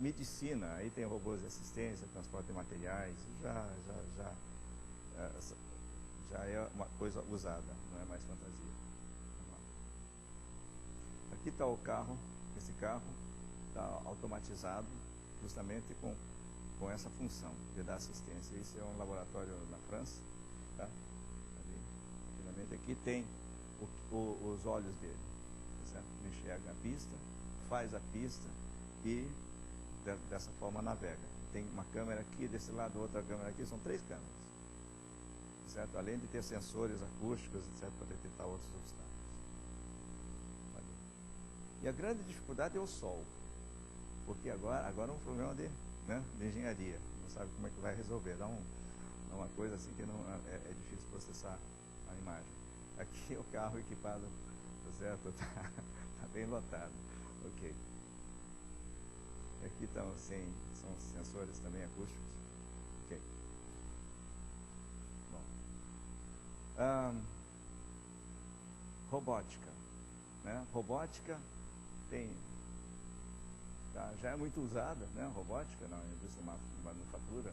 medicina, aí tem robôs de assistência, transporte de materiais, já é uma coisa usada, não é mais fantasia. Aqui está o carro, esse carro está automatizado justamente com essa função de dar assistência. Esse é um laboratório na França, tá? Ali, aqui tem os olhos dele, certo? Ele enxerga a pista, faz a pista e dessa forma navega. Tem uma câmera aqui, desse lado outra câmera aqui, são 3 câmeras, certo? Além de ter sensores acústicos, etc., para detectar outros obstáculos. E a grande dificuldade é o sol, porque agora é um problema de engenharia, não sabe como é que vai resolver, dá uma coisa assim que não é difícil processar a imagem. Aqui é o carro equipado, tá certo? Tá bem lotado, ok. Aqui são sensores também acústicos, ok. Bom, robótica, né? Robótica já é muito usada, né, robótica na indústria de manufatura,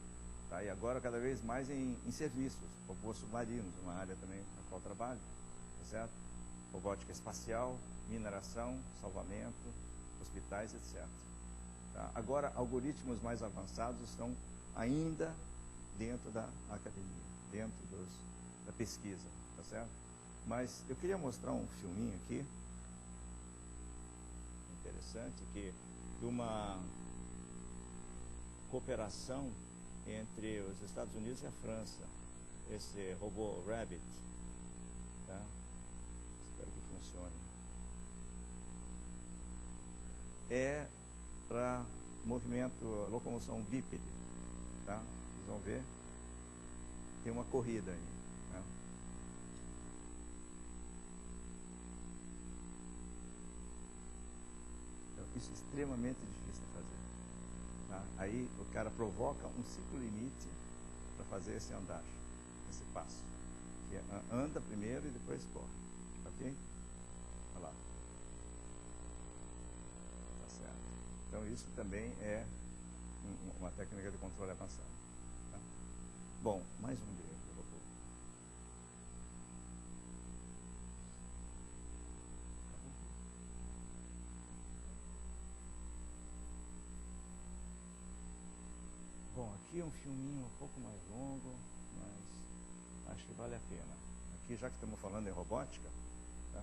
tá? E agora cada vez mais em serviços, robôs submarinos, uma área também na qual trabalho, tá certo? Robótica espacial, mineração, salvamento, hospitais, etc. Tá? Agora, algoritmos mais avançados estão ainda dentro da academia, dentro da pesquisa, tá certo? Mas eu queria mostrar um filminho aqui, interessante, que de uma cooperação entre os Estados Unidos e a França, esse robô Rabbit, tá? Espero que funcione. É para movimento, locomoção bípede, tá? Vocês vão ver, tem uma corrida aí, né? Então, isso é extremamente difícil de fazer, tá? Aí o cara provoca um ciclo limite para fazer esse andar, esse passo, que anda primeiro e depois corre, ok? Olha lá. Então isso também é uma técnica de controle avançado. Tá? Bom, mais um deles, eu vou pôr. Bom, aqui é um filminho um pouco mais longo, mas acho que vale a pena. Aqui, já que estamos falando em robótica, tá?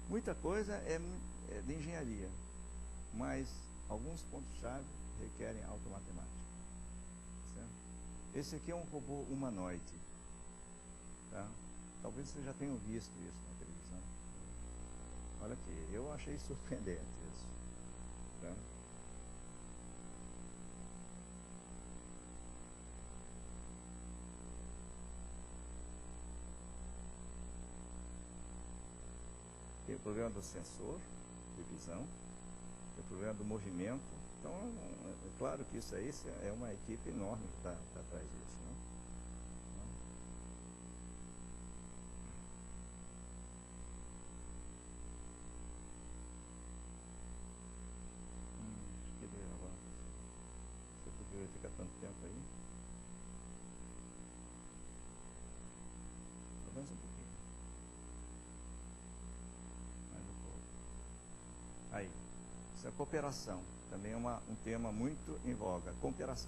Muita coisa é de engenharia, mas alguns pontos-chave requerem automatemática. Certo? Esse aqui é um robô humanoide. Tá? Talvez vocês já tenham visto isso na televisão. Olha aqui, eu achei surpreendente isso. Tá? Tem o problema do sensor de visão, tem o problema do movimento. Então, é claro que isso aí é uma equipe enorme que está atrás disso. Né? Acho que ele agora. Você poderia ficar tanto tempo aí? Mais um pouquinho. Mais um pouco. Aí. Isso é cooperação. Também é um tema muito em voga.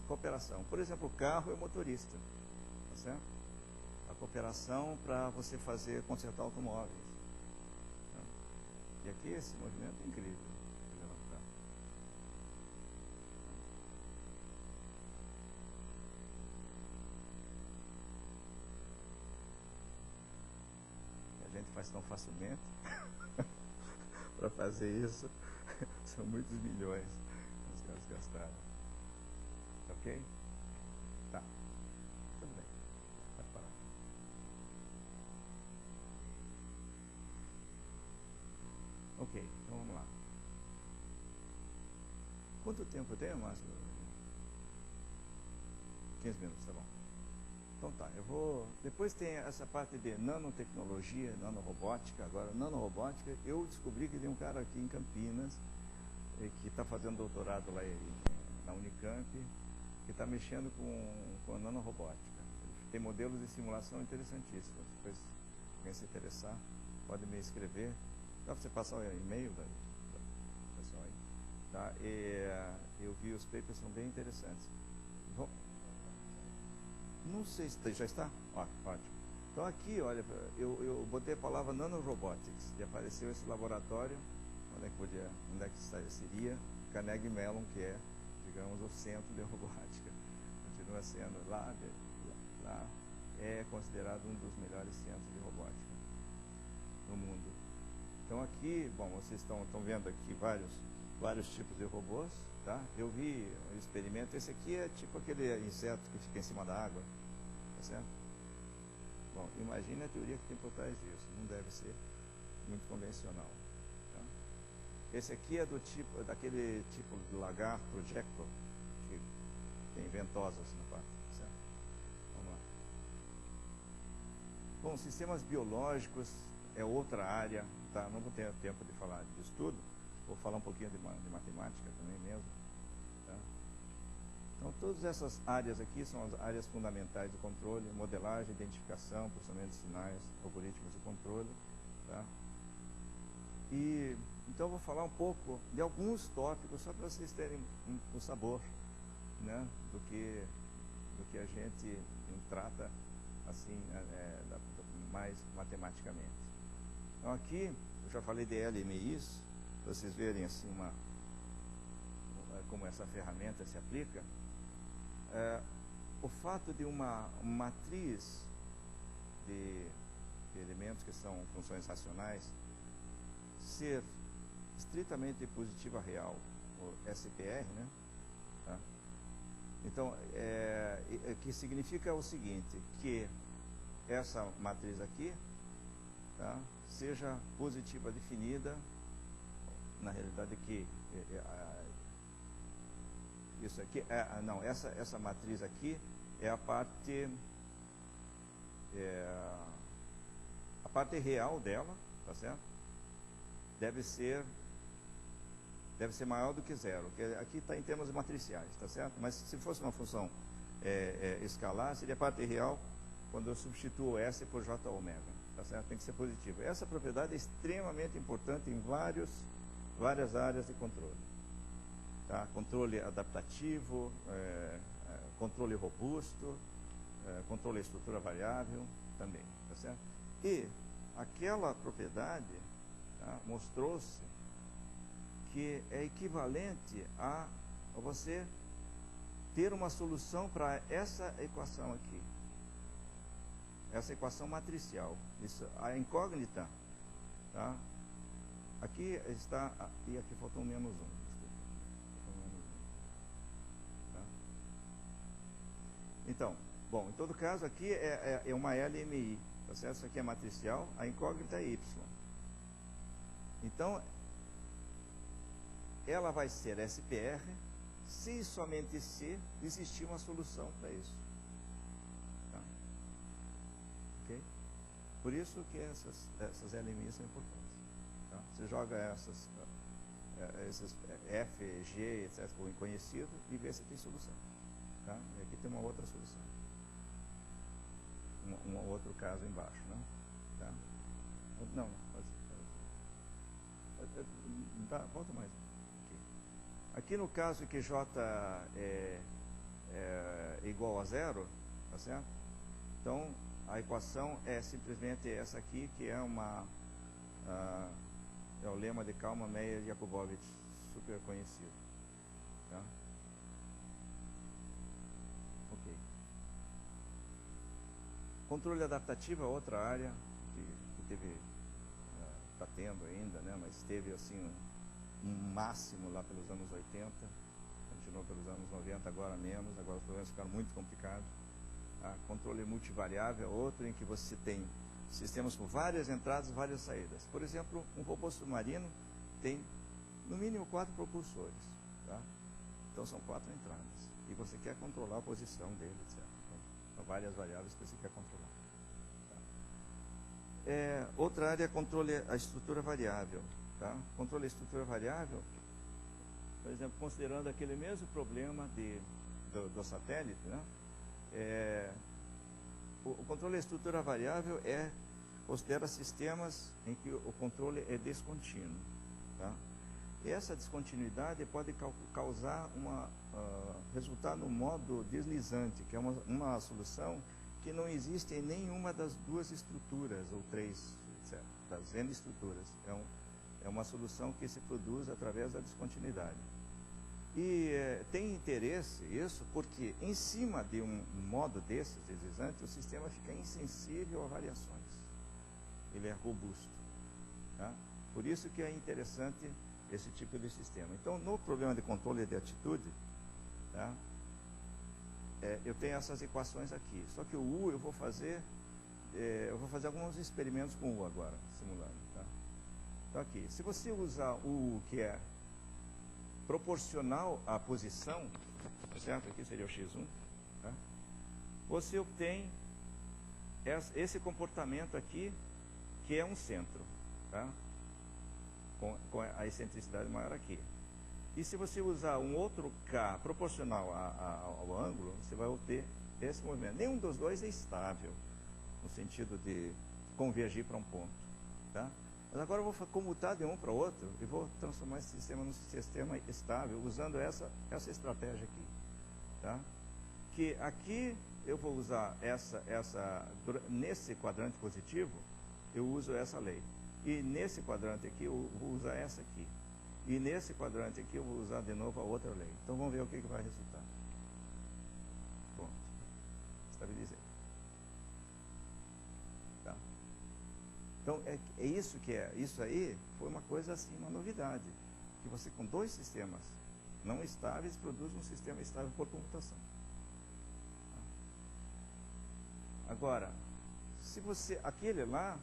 Cooperação. Por exemplo, o carro e o motorista. Tá certo? A cooperação para você consertar automóveis. Tá? E aqui esse movimento é incrível. A gente faz tão facilmente para fazer isso. São muitos milhões que os caras gastaram. Ok? Tá. Tudo bem. Pode parar. Ok, então vamos lá. Quanto tempo tem, Márcio? 15 minutos, tá bom. Então tá, eu vou... Depois tem essa parte de nanotecnologia, nanorobótica. Agora, nanorobótica, eu descobri que tem um cara aqui em Campinas que está fazendo doutorado lá na Unicamp, que está mexendo com a nanorobótica. Tem modelos de simulação interessantíssimos. Depois, quem se interessar, pode me escrever. Dá para você passar o e-mail do pessoal aí. Tá? E eu vi os papers, são bem interessantes. Não sei se já está? Ótimo. Então aqui, olha, eu botei a palavra nanorobotics e apareceu esse laboratório. Onde é que seria Carnegie Mellon, que é, digamos, o centro de robótica. Continua sendo lá é considerado um dos melhores centros de robótica no mundo. Então aqui, bom, vocês estão vendo aqui vários tipos de robôs, tá? Eu vi um experimento, esse aqui é tipo aquele inseto que fica em cima da água, tá certo? Bom, imagine a teoria que tem por trás disso, não deve ser muito convencional. Esse aqui é daquele tipo de lagarto projector, que tem ventosas na parte, certo? Vamos lá. Bom, sistemas biológicos é outra área, tá? Não vou ter tempo de falar disso tudo, vou falar um pouquinho de matemática também mesmo. Tá? Então, todas essas áreas aqui são as áreas fundamentais do controle: modelagem, identificação, processamento de sinais, algoritmos de controle. Tá? Então, eu vou falar um pouco de alguns tópicos, só para vocês terem um sabor, né, do que a gente trata assim, mais matematicamente. Então, aqui, eu já falei de LMIs, para vocês verem assim, como essa ferramenta se aplica. o fato de uma matriz de elementos que são funções racionais ser estritamente positiva real, o SPR, né? Tá? Então, que significa o seguinte, que essa matriz aqui, tá, seja positiva definida, na realidade que isso aqui, não, essa matriz aqui é a parte real dela, tá certo? Deve ser maior do que zero, que aqui está em termos matriciais, tá certo? Mas se fosse uma função escalar, seria a parte real quando eu substituo S por J ômega, tá certo? Tem que ser positivo. Essa propriedade é extremamente importante em várias áreas de controle. Tá? Controle adaptativo, controle robusto, controle de estrutura variável também, tá certo? E aquela propriedade, tá, mostrou-se que é equivalente a você ter uma solução para essa equação aqui, essa equação matricial. Isso, a incógnita, tá? Aqui está, e aqui faltou um menos 1, desculpa. Faltou um menos 1. Tá? Então, bom, em todo caso, aqui é uma LMI, tá certo? Isso aqui é matricial, a incógnita é Y. Então, ela vai ser SPR se e somente se existir uma solução para isso. Tá? Ok? Por isso que essas LMIs são importantes. Tá? Você joga esses F, G, etc., por conhecido, e vê se tem solução. Tá? E aqui tem uma outra solução. Um outro caso embaixo. Né? Tá? Não, pode ser. Tá, volta mais. Aqui no caso que J é igual a zero, tá certo? Então, a equação é simplesmente essa aqui, que é é o lema de Kalman, Meyer e Yakubovich, super conhecido. Tá? Ok. Controle adaptativo é outra área que teve, está tendo ainda, né? Mas teve assim um máximo lá pelos anos 80, continuou pelos anos 90, agora menos, agora os problemas ficaram muito complicados. Controle multivariável é outro em que você tem sistemas com várias entradas e várias saídas. Por exemplo, um robô submarino tem no mínimo 4 propulsores. Tá? Então são 4 entradas. E você quer controlar a posição dele, etc. Então, são várias variáveis que você quer controlar. Tá? Outra área é controle a estrutura variável. Tá? Controle da estrutura variável, por exemplo, considerando aquele mesmo problema do satélite, né? O controle da estrutura variável considera sistemas em que o controle é descontínuo. Tá? E essa descontinuidade pode resultar no modo deslizante, que é uma solução que não existe em nenhuma das duas estruturas, ou 3, etc., das N estruturas. É uma solução que se produz através da descontinuidade. E tem interesse isso porque em cima de um modo desses deslizante, o sistema fica insensível a variações. Ele é robusto. Tá? Por isso que é interessante esse tipo de sistema. Então, no problema de controle de atitude, tá? Eu tenho essas equações aqui. Só que o U eu vou fazer alguns experimentos com o U agora, simulando. Tá? Então aqui, se você usar o U que é proporcional à posição, certo? Aqui seria o x1, tá? Você obtém esse comportamento aqui, que é um centro, tá? Com a excentricidade maior aqui. E se você usar um outro K proporcional ao ângulo, você vai obter esse movimento. Nenhum dos dois é estável, no sentido de convergir para um ponto, tá? Mas agora eu vou comutar de um para o outro e vou transformar esse sistema num sistema estável, usando essa estratégia aqui. Tá? Que aqui eu vou usar nesse quadrante positivo, eu uso essa lei. E nesse quadrante aqui, eu vou usar essa aqui. E nesse quadrante aqui, eu vou usar de novo a outra lei. Então vamos ver o que vai resultar. Estabilizei. Tá? Então, é isso que é. Isso aí foi uma coisa assim, uma novidade. Que você com dois sistemas não estáveis produz um sistema estável por computação. Agora, se você, aquele lá,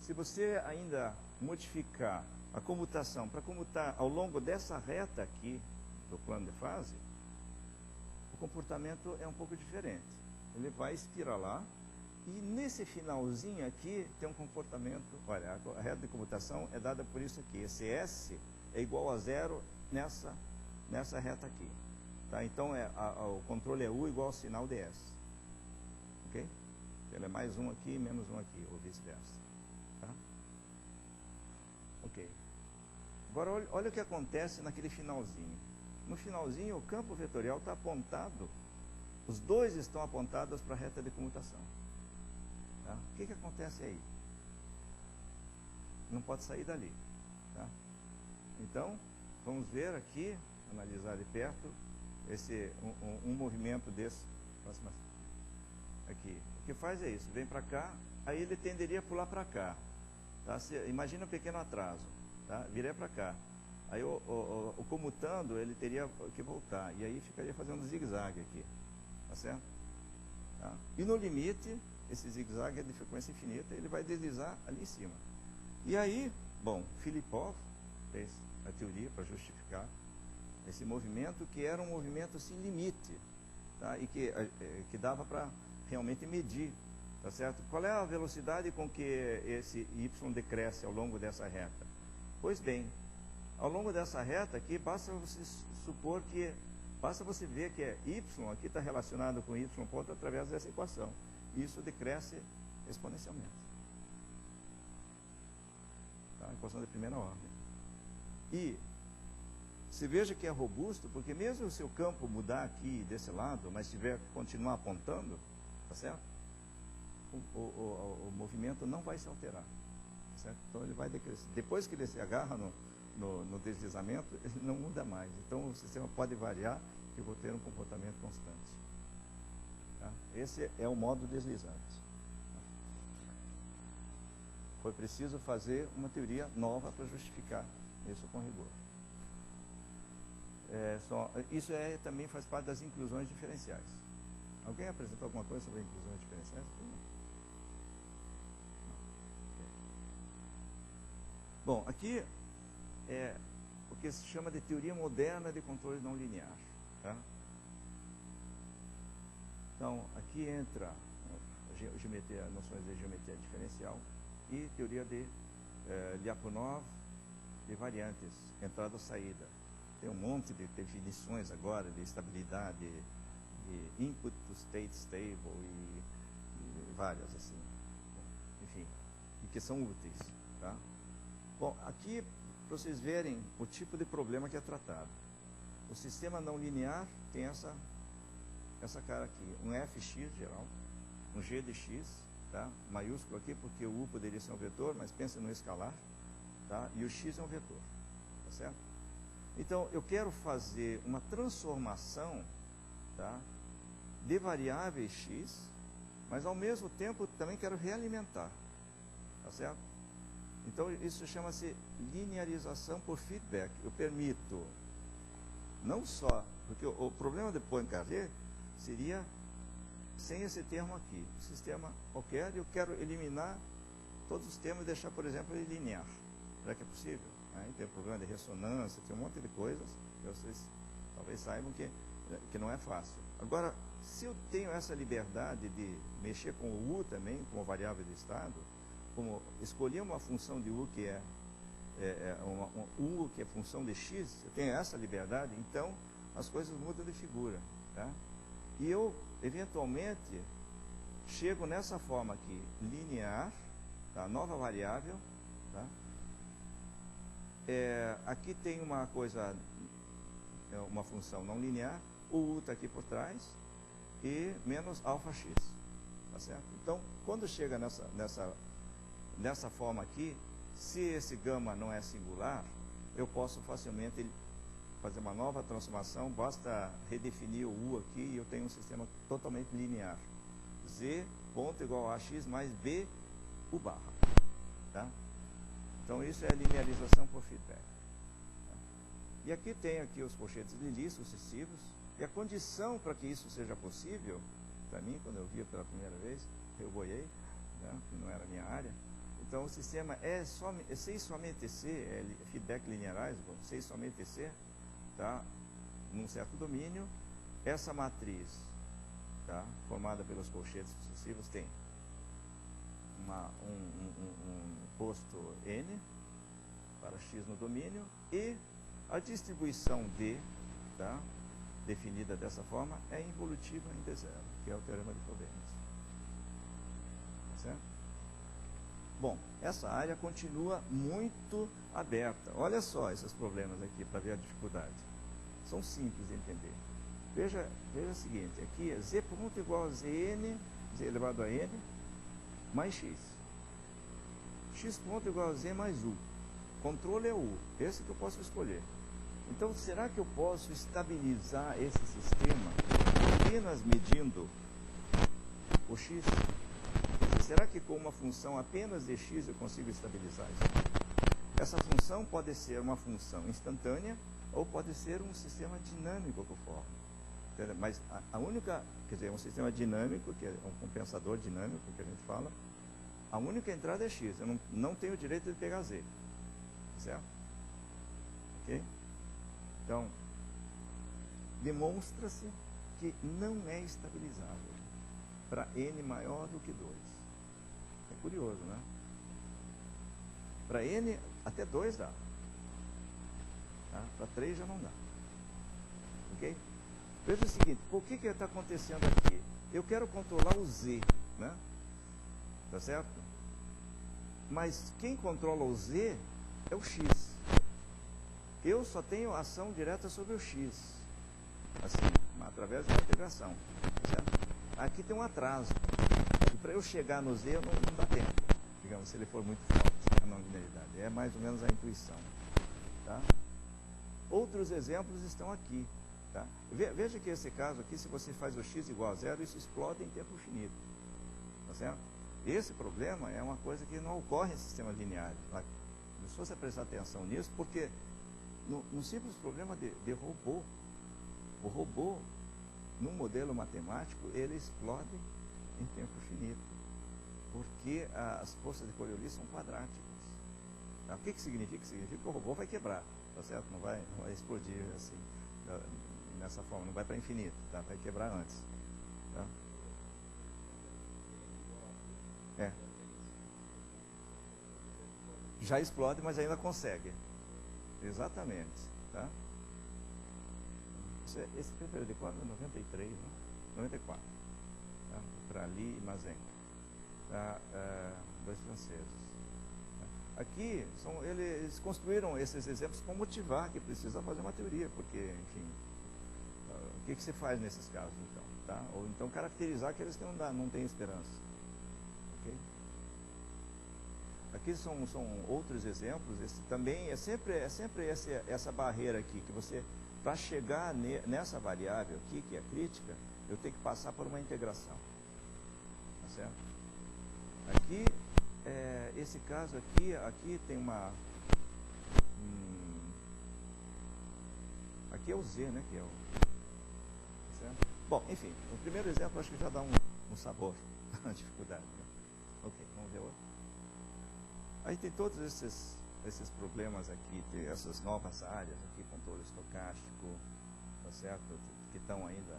se você ainda modificar a comutação para comutar ao longo dessa reta aqui do plano de fase, o comportamento é um pouco diferente. Ele vai espiralar e nesse finalzinho aqui tem um comportamento, olha, a reta de comutação é dada por isso aqui, esse S é igual a zero nessa reta aqui. Tá? Então, o controle é U igual ao sinal de S. Ok? Ele é mais um aqui, menos um aqui, ou vice-versa. Tá? Ok. Agora, olha o que acontece naquele finalzinho. No finalzinho, o campo vetorial está apontado, os dois estão apontados para a reta de comutação. Tá? O que acontece aí? Não pode sair dali. Tá? Então, vamos ver aqui, analisar de perto, um movimento desse. Aqui. O que faz é isso, vem para cá, aí ele tenderia a pular para cá. Tá? Imagina um pequeno atraso. Tá? Viria para cá. Aí o comutando, ele teria que voltar. E aí ficaria fazendo zigue-zague aqui. Tá certo? Tá? E no limite, esse zigue-zague é de frequência infinita, ele vai deslizar ali em cima. E aí, bom, Filipov fez a teoria para justificar esse movimento, que era um movimento sem limite, tá? E que dava para realmente medir, tá certo? Qual é a velocidade com que esse y decresce ao longo dessa reta? Pois bem, ao longo dessa reta aqui, basta você supor que, basta você ver que y aqui está relacionado com y ponto através dessa equação. E isso decresce exponencialmente. Tá? Equação de primeira ordem. E se veja que é robusto, porque mesmo se o campo mudar aqui desse lado, mas tiver que continuar apontando, tá certo? O movimento não vai se alterar. Tá certo? Então ele vai decrescer. Depois que ele se agarra no deslizamento, ele não muda mais. Então o sistema pode variar e eu vou ter um comportamento constante. Tá? Esse é o modo deslizante. Foi preciso fazer uma teoria nova para justificar isso com rigor. Isso também faz parte das inclusões diferenciais. Alguém apresentou alguma coisa sobre inclusões diferenciais? Bom, aqui é o que se chama de teoria moderna de controle não linear. Tá? Então, aqui entra noções de geometria diferencial e teoria de Lyapunov de variantes, entrada ou saída. Tem um monte de definições agora de estabilidade, de input to state stable e várias assim. Enfim, e que são úteis. Tá? Bom, aqui para vocês verem o tipo de problema que é tratado. O sistema não linear tem essa cara aqui, um fx geral, um g de x, tá? Maiúsculo aqui porque o u poderia ser um vetor, mas pensa no escalar, tá? E o x é um vetor, tá certo? Então, eu quero fazer uma transformação, tá, de variáveis x, mas ao mesmo tempo também quero realimentar, tá certo? Então, isso chama-se linearização por feedback. Eu permito, não só, porque o problema de Poincaré seria sem esse termo aqui. O sistema qualquer, eu quero eliminar todos os termos e deixar, por exemplo, ele linear. Será que é possível? Aí tem problema de ressonância, tem um monte de coisas que vocês talvez saibam que não é fácil. Agora, se eu tenho essa liberdade de mexer com o u também, como variável de estado, como escolher uma função de u que u que é função de x, eu tenho essa liberdade, então as coisas mudam de figura. Tá? E eu, eventualmente, chego nessa forma aqui, linear, tá? Nova variável, tá? Aqui tem uma coisa, uma função não linear, o u está aqui por trás, e menos alfa x, tá certo? Então, quando chega nessa forma aqui, se esse gama não é singular, eu posso facilmente fazer uma nova transformação, basta redefinir o U aqui e eu tenho um sistema totalmente linear. Z ponto igual a x mais B U barra. Tá? Então isso é a linearização por feedback. Tá? E aqui tem aqui os colchetes Lilly sucessivos. E a condição para que isso seja possível, para mim, quando eu via pela primeira vez, eu boiei, né, que não era a minha área. Então o sistema é C somente C, é feedback linearais, C somente C, tá, num certo domínio. Essa matriz, tá, formada pelos colchetes sucessivos, tem um posto N para X no domínio e a distribuição D, tá, definida dessa forma, é involutiva em D0, que é o teorema de Frobenius. Tá certo? Bom, essa área continua muito aberta. Olha só esses problemas aqui, para ver a dificuldade. São simples de entender. Veja o seguinte, aqui é Z ponto igual a Zn, Z elevado a N, mais X. X ponto igual a Z mais U. Controle é U, esse que eu posso escolher. Então, será que eu posso estabilizar esse sistema apenas medindo o X? Será que com uma função apenas de X eu consigo estabilizar isso? Essa função pode ser uma função instantânea ou pode ser um sistema dinâmico que eu formo. Mas a única, quer dizer, um sistema dinâmico, que é um compensador dinâmico que a gente fala, a única entrada é X, eu não tenho o direito de pegar Z. Certo? Ok? Então, demonstra-se que não é estabilizável para N maior do que 2. É curioso, né? Para N, até 2 dá. Tá? Para 3 já não dá. Ok? Veja o seguinte, por que está acontecendo aqui? Eu quero controlar o Z, né? Tá certo? Mas quem controla o Z é o X. Eu só tenho ação direta sobre o X, assim, através da integração. Certo? Aqui tem um atraso. E para eu chegar no Z, não dá tempo, digamos, se ele for muito forte, a não linearidade. É mais ou menos a intuição. Tá? Outros exemplos estão aqui. Tá? Veja que esse caso aqui, se você faz o X igual a 0, isso explode em tempo infinito. Tá certo? Esse problema é uma coisa que não ocorre em sistemas lineares. Se você prestar atenção nisso, porque no simples problema de robô, o robô, num modelo matemático, ele explode em tempo finito, porque as forças de Coriolis são quadráticas. Tá? O que significa? Significa que o robô vai quebrar, tá certo? Não vai explodir assim, nessa forma, não vai para infinito, tá? Vai quebrar antes. Tá? É. Já explode, mas ainda consegue. Exatamente. Tá? Esse primeiro de quando? 93, né? 94. Tá? Trali e Mazenga. Tá? Dois franceses. Tá? Aqui, eles construíram esses exemplos para motivar que precisa fazer uma teoria, porque, enfim, o que se faz nesses casos, então? Tá? Ou então caracterizar aqueles que não têm esperança. Ok? Aqui são outros exemplos. Esse também é sempre essa barreira aqui, que você, para chegar nessa variável aqui, que é crítica, eu tenho que passar por uma integração. Tá certo? Aqui, esse caso aqui tem uma... aqui é o Z, né? Que é o, tá certo? Bom, enfim, o primeiro exemplo acho que já dá um sabor à dificuldade. Né? Ok, vamos ver outro. Aí tem todos esses problemas aqui, tem essas novas áreas aqui, controle estocástico, tá certo? Que estão ainda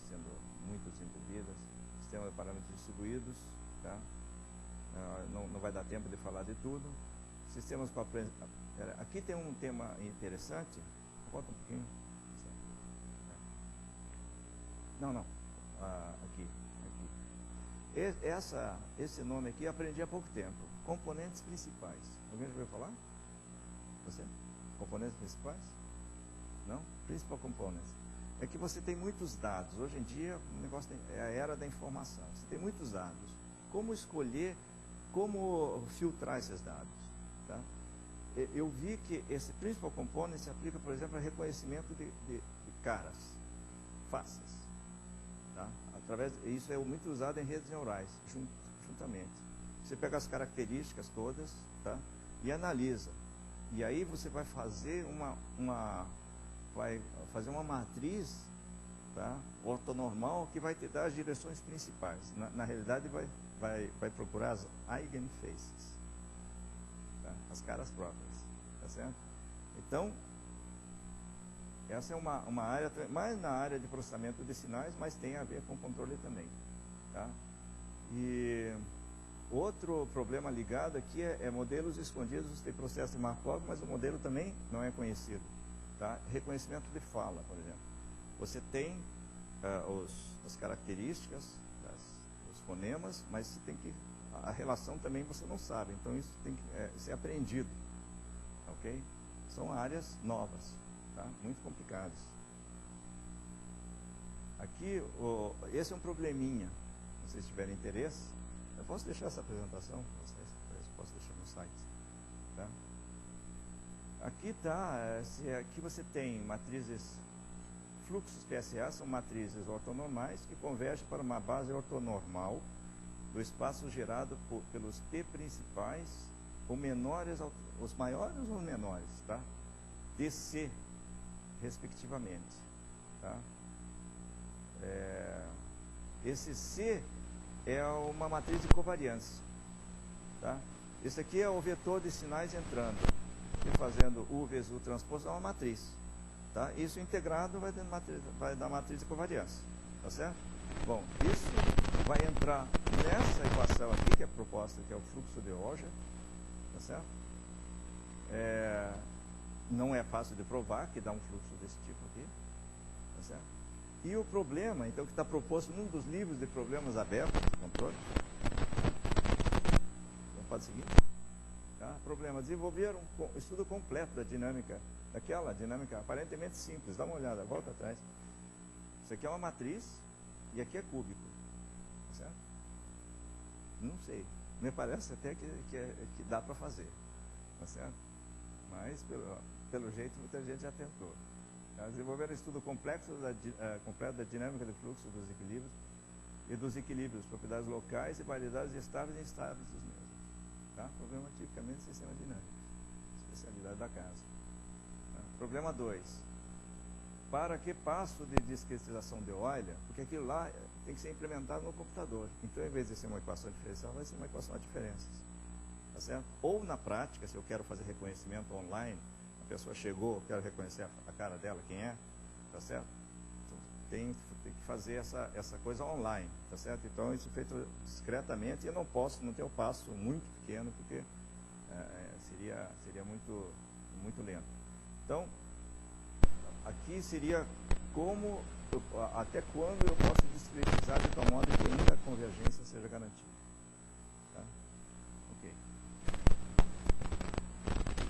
sendo muito desenvolvidas, sistema de parâmetros distribuídos, tá? Não vai dar tempo de falar de tudo. Sistemas com aqui tem um tema interessante. Volta um pouquinho. Não. Aqui. Esse nome aqui eu aprendi há pouco tempo. Componentes principais. Alguém já ouviu falar? Você? Componentes principais? Não? Principal components. É que você tem muitos dados. Hoje em dia, o negócio é a era da informação. Você tem muitos dados. Como escolher, como filtrar esses dados? Tá? eu vi que esse principal component se aplica, por exemplo, a reconhecimento de caras, faces. Tá? Isso é muito usado em redes neurais, juntamente. Você pega as características todas, tá? E analisa. E aí você vai fazer uma matriz, tá? Ortonormal, que vai te dar as direções principais. Na realidade, vai procurar as eigenfaces, tá? As caras próprias, tá certo? Então, essa é uma área, mais na área de processamento de sinais, mas tem a ver com controle também, tá? E outro problema ligado aqui é modelos escondidos de processo de Markov, mas o modelo também não é conhecido, tá? Reconhecimento de fala, por exemplo. Você tem as características, os fonemas, mas você tem que, a relação também você não sabe, então isso tem que ser aprendido, ok? São áreas novas, tá? Muito complicadas. Aqui, esse é um probleminha, se vocês tiverem interesse, eu posso deixar essa apresentação para vocês, posso deixar no site, tá? Aqui aqui você tem matrizes, fluxos PSA são matrizes ortonormais que convergem para uma base ortonormal do espaço gerado pelos P principais, os maiores ou menores, tá? DC, respectivamente, tá? Esse C é uma matriz de covariância, tá? Esse aqui é o vetor de sinais entrando e fazendo U vezes U transposto é uma matriz, tá? Isso integrado vai dar matriz de covariância, tá certo? Bom, isso vai entrar nessa equação aqui, que é proposta, que é o fluxo de Auger, tá certo? Não é fácil de provar que dá um fluxo desse tipo aqui, tá certo? E o problema, então, que está proposto num dos livros de problemas abertos de controle, pode seguir, tá? Problema, desenvolver um estudo completo da dinâmica, daquela dinâmica aparentemente simples, dá uma olhada, volta atrás. Isso aqui é uma matriz e aqui é cúbico, tá certo? Não sei, me parece até que dá para fazer, tá certo? Mas, pelo jeito, muita gente já tentou. Desenvolver um estudo complexo completo da dinâmica de fluxo dos equilíbrios e dos equilíbrios, propriedades locais e variedades estáveis e instáveis dos mesmos. Tá? Problema tipicamente sistema dinâmico, especialidade da casa. Tá? Problema 2. Para que passo de discretização de Euler? Porque aquilo lá tem que ser implementado no computador. Então, em vez de ser uma equação diferencial, vai ser uma equação a diferenças. Tá certo? Ou na prática, se eu quero fazer reconhecimento online, a pessoa chegou, quero reconhecer a cara dela, quem é, tá certo? Então, tem que fazer essa coisa online, tá certo? Então, isso é feito discretamente e eu não ter o passo muito pequeno, porque seria muito lento. Então, aqui seria até quando eu posso discretizar de tal modo que ainda a convergência seja garantida. Tá? Ok.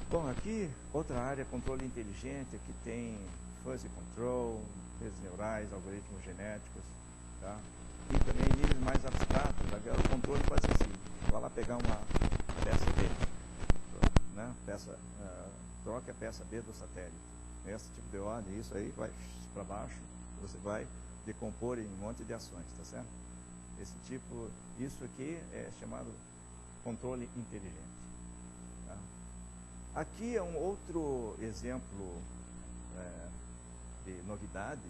Bom, aqui, outra área, controle inteligente, aqui tem fuzzy control, redes neurais, algoritmos genéticos, tá? E também níveis mais abstratos, o controle quase assim. Vai lá pegar uma peça B, né? Troca a peça B do satélite. Esse tipo de ordem, isso aí vai para baixo, você vai decompor em um monte de ações, tá certo? Isso aqui é chamado controle inteligente. Tá? Aqui é um outro exemplo de novidade,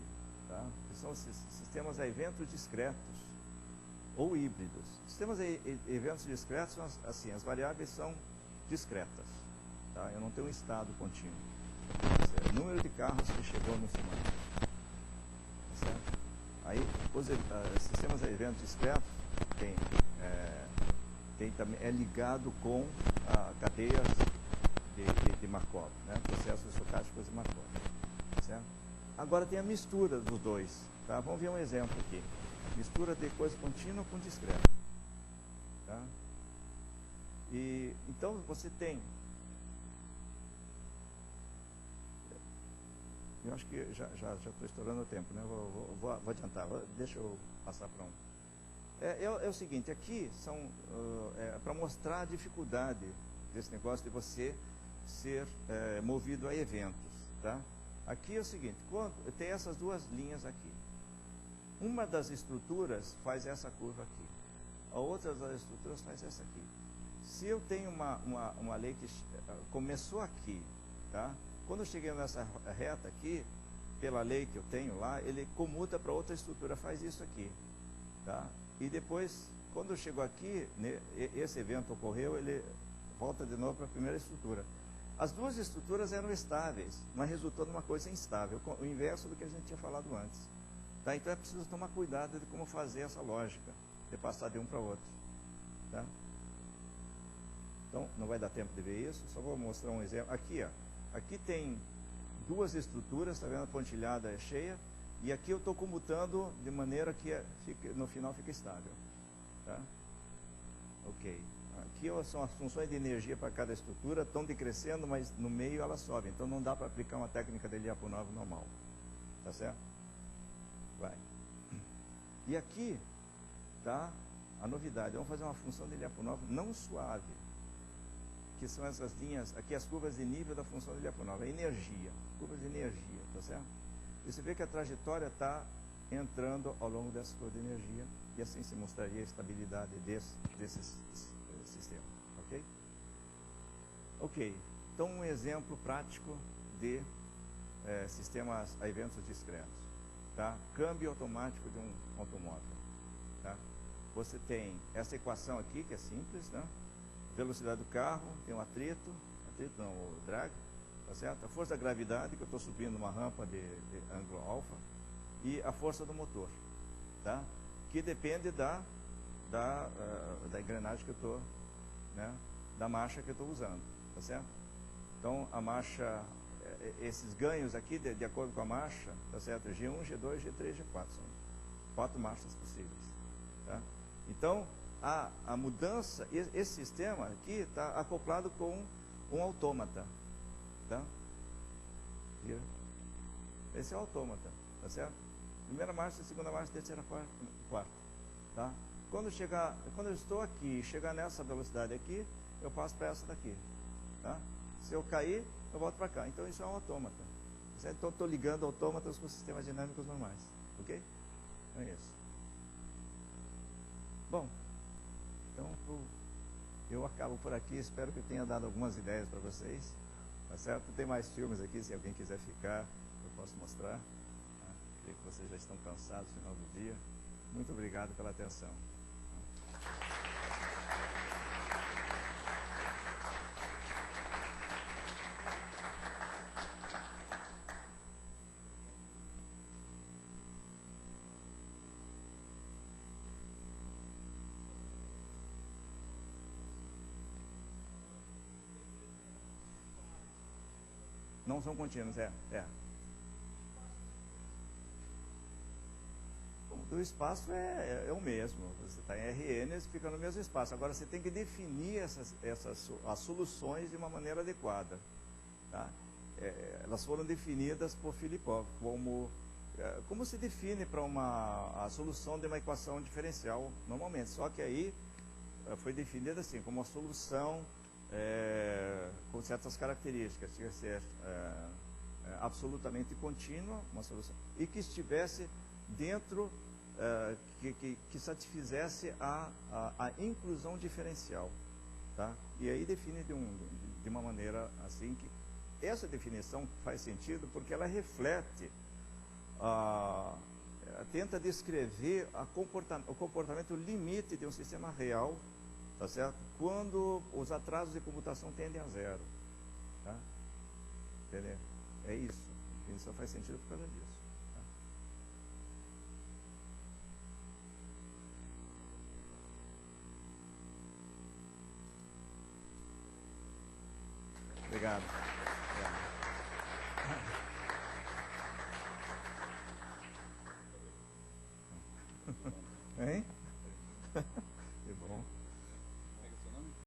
tá? Que são esses sistemas a eventos discretos ou híbridos. Sistemas a eventos discretos são assim, as variáveis são discretas, tá? Eu não tenho um estado contínuo. É o número de carros que chegou no semáforo, tá certo? Aí, os sistemas a eventos discretos é ligado com cadeias de Markov, né? Processos estocásticos de Markov, certo? Agora tem a mistura dos dois, tá? Vamos ver um exemplo aqui. Mistura de coisa contínua com discreta, tá? E então você tem, eu acho que já estou estourando o tempo, né? Vou adiantar, deixa eu passar para um. É o seguinte, aqui são para mostrar a dificuldade desse negócio de você ser movido a eventos. Tá? Aqui é o seguinte, tem essas duas linhas aqui. Uma das estruturas faz essa curva aqui. A outra das estruturas faz essa aqui. Se eu tenho uma lei que começou aqui, tá? Quando eu cheguei nessa reta aqui, pela lei que eu tenho lá, ele comuta para outra estrutura, faz isso aqui. Tá? E depois, quando chegou aqui, né, esse evento ocorreu, ele volta de novo para a primeira estrutura. As duas estruturas eram estáveis, mas resultou numa coisa instável, o inverso do que a gente tinha falado antes. Tá? Então é preciso tomar cuidado de como fazer essa lógica, de passar de um para outro. Tá? Então, não vai dar tempo de ver isso, só vou mostrar um exemplo. Aqui, ó, aqui tem duas estruturas, está vendo? A pontilhada é cheia, e aqui eu estou comutando de maneira que no final fica estável. Tá? Ok. Aqui são as funções de energia para cada estrutura, estão decrescendo, mas no meio elas sobem. Então não dá para aplicar uma técnica de Lyapunov normal. Tá certo? Vai. E aqui tá a novidade. Vamos fazer uma função de Lyapunov não suave, que são essas linhas, aqui as curvas de nível da função de Lyapunov, a energia, curvas de energia, tá certo? E você vê que a trajetória está entrando ao longo dessa curva de energia, e assim se mostraria a estabilidade desses sistemas, ok? Ok, então um exemplo prático de sistemas a eventos discretos, tá? Câmbio automático de um automóvel, tá? Você tem essa equação aqui, que é simples, né? Velocidade do carro, tem um atrito não, o drag, tá certo? A força da gravidade, que eu estou subindo uma rampa de ângulo alfa, e a força do motor, tá? Que depende da engrenagem que eu estou, né? Da marcha que eu estou usando, tá certo? Então, a marcha, esses ganhos aqui, de acordo com a marcha, tá certo? G1, G2, G3, G4, são 4 marchas possíveis, tá? Então, a mudança, esse sistema aqui está acoplado com um autômata, tá? Esse é o autômata, tá certo? Primeira marcha, segunda marcha, terceira, quarta, tá? Quando eu estou aqui, chegar nessa velocidade aqui, eu passo para essa daqui, tá? Se eu cair, eu volto para cá. Então isso é um autômata, tá certo? Então estou ligando autômatas com sistemas dinâmicos normais, ok? Então é isso. Bom, então eu acabo por aqui, espero que eu tenha dado algumas ideias para vocês, tá certo? Tem mais filmes aqui, se alguém quiser ficar, eu posso mostrar. Tá? Creio que vocês já estão cansados no final do dia. Muito obrigado pela atenção. Não são contínuos, O espaço é o mesmo. Você está em RN, você fica no mesmo espaço. Agora, você tem que definir as soluções de uma maneira adequada. Tá? Elas foram definidas por Filipov como se define para a solução de uma equação diferencial normalmente. Só que aí foi definida assim, como uma solução com certas características. Tinha que ser absolutamente contínua, uma solução, e que estivesse dentro, que satisfizesse a inclusão diferencial. Tá? E aí define de uma maneira assim, que essa definição faz sentido porque ela reflete, tenta descrever o comportamento limite de um sistema real, tá certo? Quando os atrasos de computação tendem a zero. Tá? Entendeu? É isso. A definição faz sentido por causa disso. Tá? Obrigado. Hein?